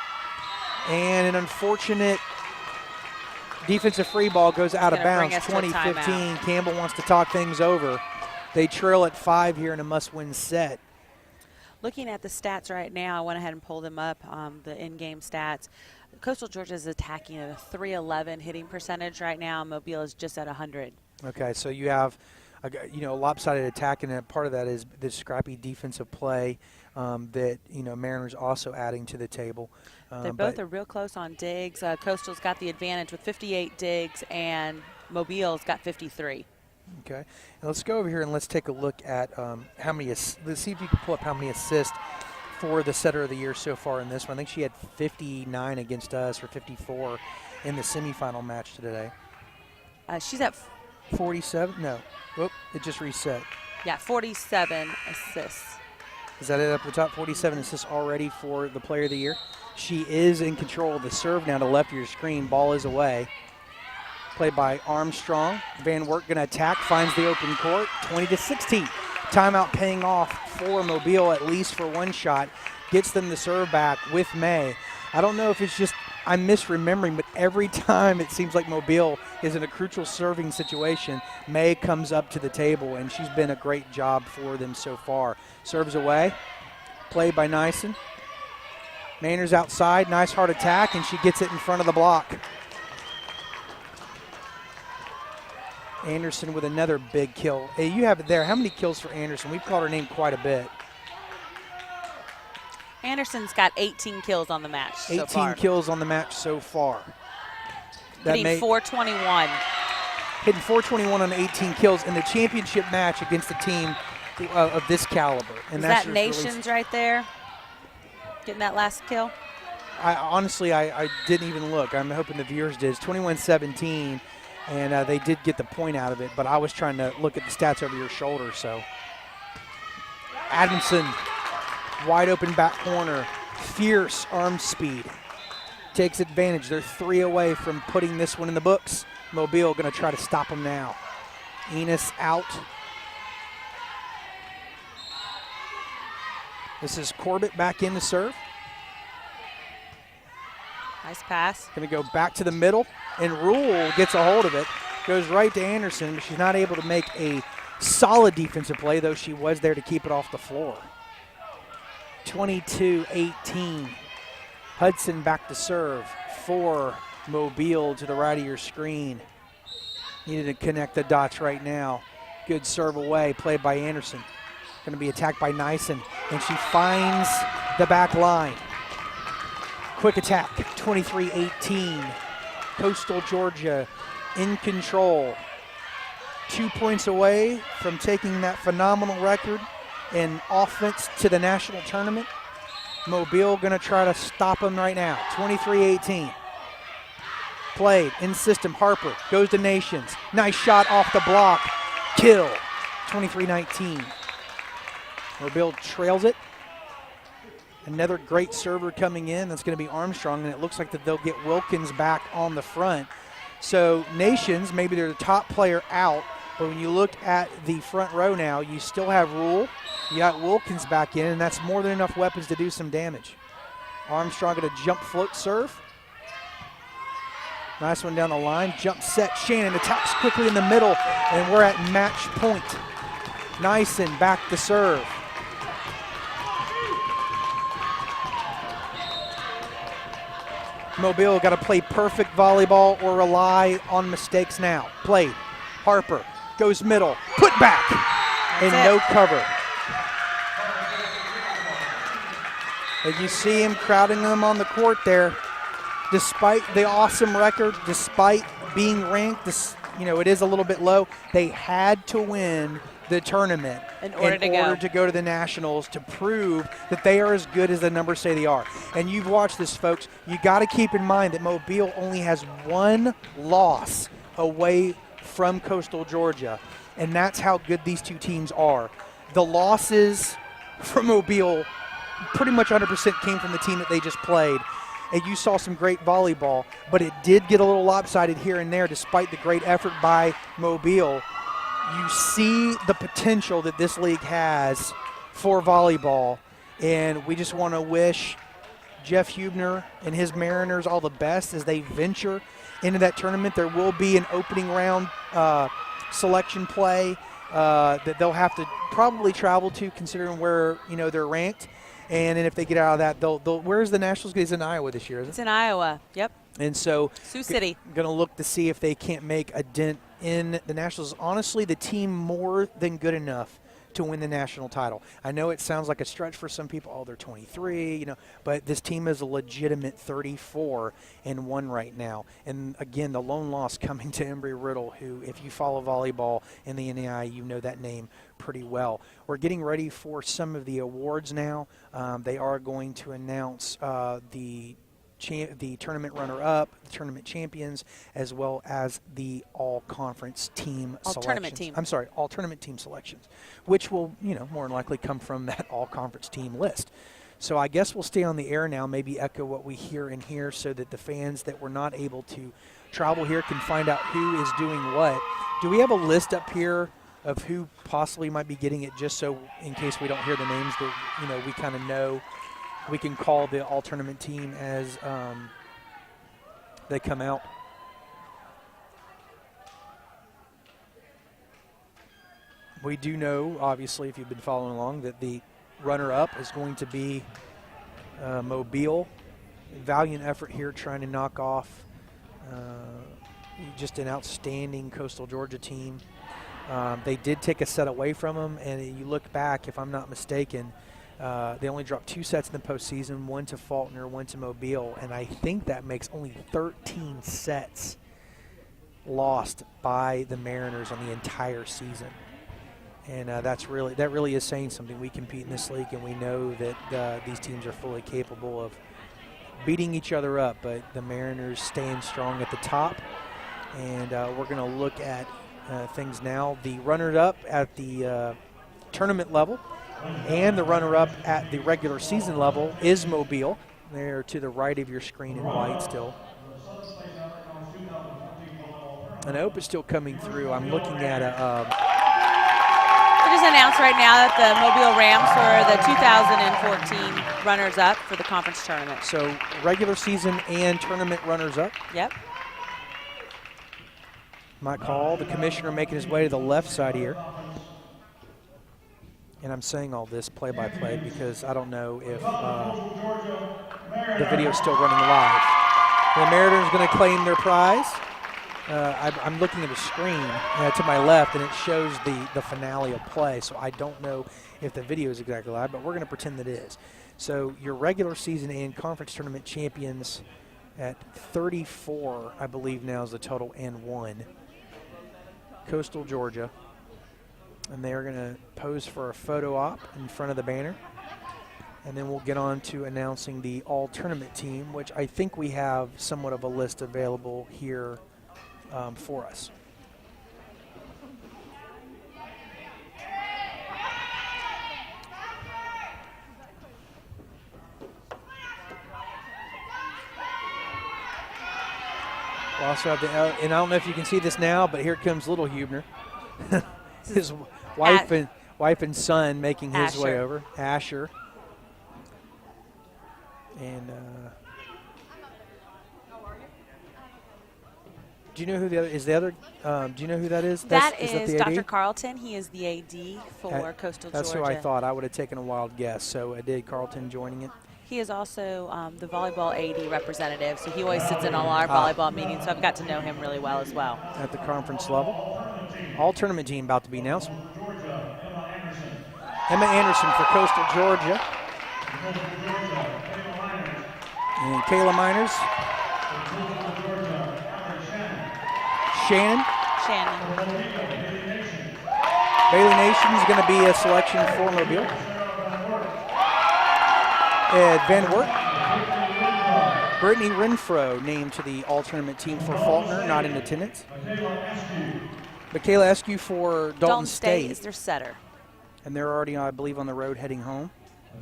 And an unfortunate defensive free ball goes out of bounds. 2015. Campbell wants to talk things over. They trail at 5 here in a must-win set. Looking at the stats right now, I went ahead and pulled them up, the in-game stats. Coastal Georgia is attacking at a .311 hitting percentage right now. Mobile is just at 100. Okay, so you have a lopsided attack, and part of that is the scrappy defensive play that Mariners also adding to the table. They both are real close on digs. Coastal's got the advantage with 58 digs, and Mobile's got 53. Okay, and let's go over here and let's take a look at how many. Let's see if you can pull up how many assists for the setter of the year so far in this one. I think she had 59 against us, or 54 in the semifinal match today. She's at 47. No, whoop! It just reset. Yeah, 47 assists. Is that it up the top? 47 assists already for the player of the year. She is in control of the serve now to left of your screen. Ball is away. Played by Armstrong. Van Wert going to attack, finds the open court, 20-16. Timeout paying off for Mobile, at least for one shot. Gets them the serve back with May. I don't know if it's just I'm misremembering, but every time it seems like Mobile is in a crucial serving situation, May comes up to the table, and she's been a great job for them so far. Serves away. Played by Nyson. Maynard's outside, nice hard attack, and she gets it in front of the block. Anderson with another big kill. Hey, you have it there. How many kills for Anderson? We've called her name quite a bit. Anderson's got 18 kills on the match so far. 18 kills on the match so far. Hitting 421. Hitting 421 on 18 kills in the championship match against a team of this caliber. And Is that Nations right there? Getting that last kill? Honestly, I didn't even look. I'm hoping the viewers did. It's 21-17, and they did get the point out of it, but I was trying to look at the stats over your shoulder. So Adamson, wide open back corner, fierce arm speed, takes advantage. They're 3 away from putting this one in the books. Mobile going to try to stop them now. Enos out. This is Corbett back in to serve. Nice pass. Going to go back to the middle, and Rule gets a hold of it. Goes right to Anderson, but she's not able to make a solid defensive play, though she was there to keep it off the floor. 22-18. Hudson back to serve for Mobile to the right of your screen. Needed to connect the dots right now. Good serve away, played by Anderson. Going to be attacked by Nyson, and she finds the back line. Quick attack, 23-18. Coastal Georgia in control. 2 points away from taking that phenomenal record in offense to the national tournament. Mobile going to try to stop them right now, 23-18. Played in system, Harper goes to Nations. Nice shot off the block, kill, 23-19. Mobile trails it. Another great server coming in. That's going to be Armstrong, and it looks like that they'll get Wilkins back on the front. So Nations, maybe they're the top player out, but when you look at the front row now, you still have Rule. You got Wilkins back in, and that's more than enough weapons to do some damage. Armstrong going to jump float serve. Nice one down the line. Jump set. Shannon attacks quickly in the middle, and we're at match point. Nyson back to serve. Mobile got to play perfect volleyball or rely on mistakes now. Played. Harper goes middle. Put back. And no cover. And you see him crowding them on the court there. Despite the awesome record, despite being ranked, it is a little bit low, they had to win the tournament in order to go to the Nationals to prove that they are as good as the numbers say they are. And you've watched this, folks. You got to keep in mind that Mobile only has one loss away from Coastal Georgia, and that's how good these two teams are. The losses from Mobile pretty much 100% came from the team that they just played. And you saw some great volleyball, but it did get a little lopsided here and there despite the great effort by Mobile. You see the potential that this league has for volleyball. And we just want to wish Jeff Hubner and his Mariners all the best as they venture into that tournament. There will be an opening round selection play that they'll have to probably travel to, considering where they're ranked. And then if they get out of that, they'll where's the Nationals? It's in Iowa this year, isn't it? It's in Iowa. Yep. And so Sioux City. Going to look to see if they can't make a dent in the Nationals. Honestly, the team more than good enough to win the national title. I know it sounds like a stretch for some people. Oh, they're 23, but this team is a legitimate 34-1 right now. And again, the lone loss coming to Embry-Riddle, who, if you follow volleyball in the NAI, you know that name pretty well. We're getting ready for some of the awards now. They are going to announce the tournament runner-up, the tournament champions, as well as the all-conference team selections. I'm sorry, all-tournament team selections, which will, more than likely come from that all-conference team list. So I guess we'll stay on the air now, maybe echo what we hear in here so that the fans that were not able to travel here can find out who is doing what. Do we have a list up here of who possibly might be getting it, just so in case we don't hear the names that, we kind of know? We can call the all-tournament team as they come out. We do know, obviously, if you've been following along, that the runner-up is going to be Mobile. Valiant effort here trying to knock off just an outstanding Coastal Georgia team. They did take a set away from them, and you look back, if I'm not mistaken, they only dropped 2 sets in the postseason, one to Faulkner, one to Mobile, and I think that makes only 13 sets lost by the Mariners on the entire season. And that really is saying something. We compete in this league, and we know that these teams are fully capable of beating each other up, but the Mariners staying strong at the top. And we're going to look at things now. The runner-up at the tournament level and the runner-up at the regular season level is Mobile. They're to the right of your screen in white still. And I hope it's still coming through. I'm looking at a... It is announced right now that the Mobile Rams were the 2014 runners-up for the conference tournament. So regular season and tournament runners-up. Yep. My call, the commissioner making his way to the left side here. And I'm saying all this play-by-play because I don't know if the video is still running live. The Mariners going to claim their prize. I'm looking at a screen to my left, and it shows the finale of play, so I don't know if the video is exactly live, but we're going to pretend that it is. So your regular season and conference tournament champions at 34, I believe now is the total, and 1. Coastal Georgia. And they're going to pose for a photo op in front of the banner. And then we'll get on to announcing the all-tournament team, which I think we have somewhat of a list available here for us. We'll also have and I don't know if you can see this now, but here comes little Hubner. His wife and son making his way over. Asher. And do you know who the other is? Do you know who that is? That is Dr. Carlton. He is the AD for Coastal Georgia. That's who I thought. I would have taken a wild guess. So I did. Carlton joining it. He is also the volleyball AD representative, so he always sits in all our volleyball meetings, so I've got to know him really well as well. At the conference level. All-tournament team about to be announced. Emma Anderson for Coastal Georgia. And Kayla Miners. Shannon. Bailey Nation is going to be a selection for Mobile. Ed Van Wert. Brittany Renfro named to the all-tournament team for Faulkner, not in attendance. Michaela Eskew for Dalton State is their setter. And they're already, I believe, on the road heading home.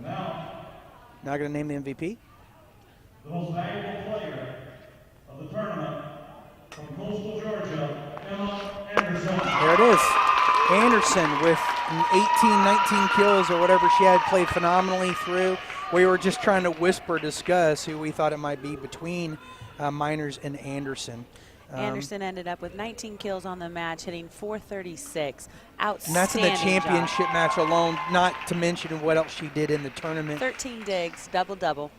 Now going to name the MVP. The most valuable player of the tournament from Coastal Georgia, Emma Anderson. There it is. Anderson with 18, 19 kills or whatever she had, played phenomenally through. We were just trying to discuss who we thought it might be between Miners and Anderson. Anderson ended up with 19 kills on the match, hitting .436. Outstanding. And that's in the championship job. match alone, not to mention what else she did in the tournament. 13 digs, double-double.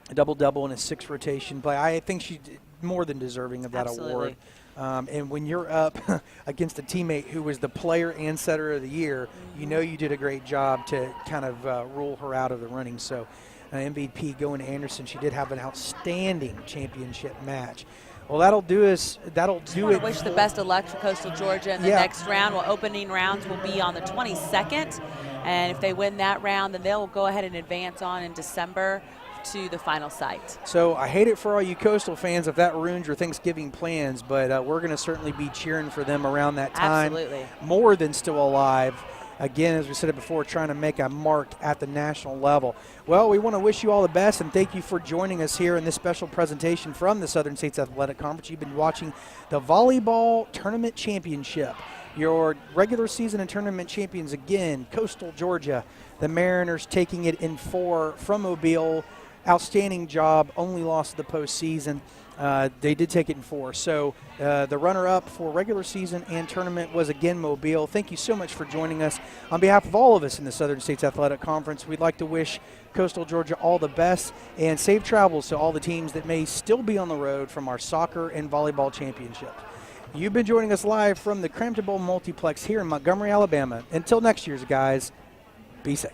A double-double and a 6 rotation play. I think she's more than deserving of that award. And when you're up against a teammate who was the player and setter of the year, you know you did a great job to kind of rule her out of the running. So MVP going to Anderson. She did have an outstanding championship match. Well, that'll do us. That'll do it. I wish the best of luck for Coastal Georgia in the next round. Well, opening rounds will be on the 22nd. And if they win that round, then they'll go ahead and advance on in December to the final site. So I hate it for all you Coastal fans if that ruins your Thanksgiving plans, but we're going to certainly be cheering for them around that time. Absolutely. More than still alive. Again, as we said it before, trying to make a mark at the national level. Well, we want to wish you all the best, and thank you for joining us here in this special presentation from the Southern States Athletic Conference. You've been watching the Volleyball Tournament Championship. Your regular season and tournament champions again, Coastal Georgia. The Mariners taking it in 4 from Mobile. Outstanding job, only lost the postseason. They did take it in 4. So the runner-up for regular season and tournament was again Mobile. Thank you so much for joining us. On behalf of all of us in the Southern States Athletic Conference, we'd like to wish Coastal Georgia all the best and safe travels to all the teams that may still be on the road from our soccer and volleyball championship. You've been joining us live from the Crampton Bowl Multiplex here in Montgomery, Alabama. Until next year's, guys, be safe.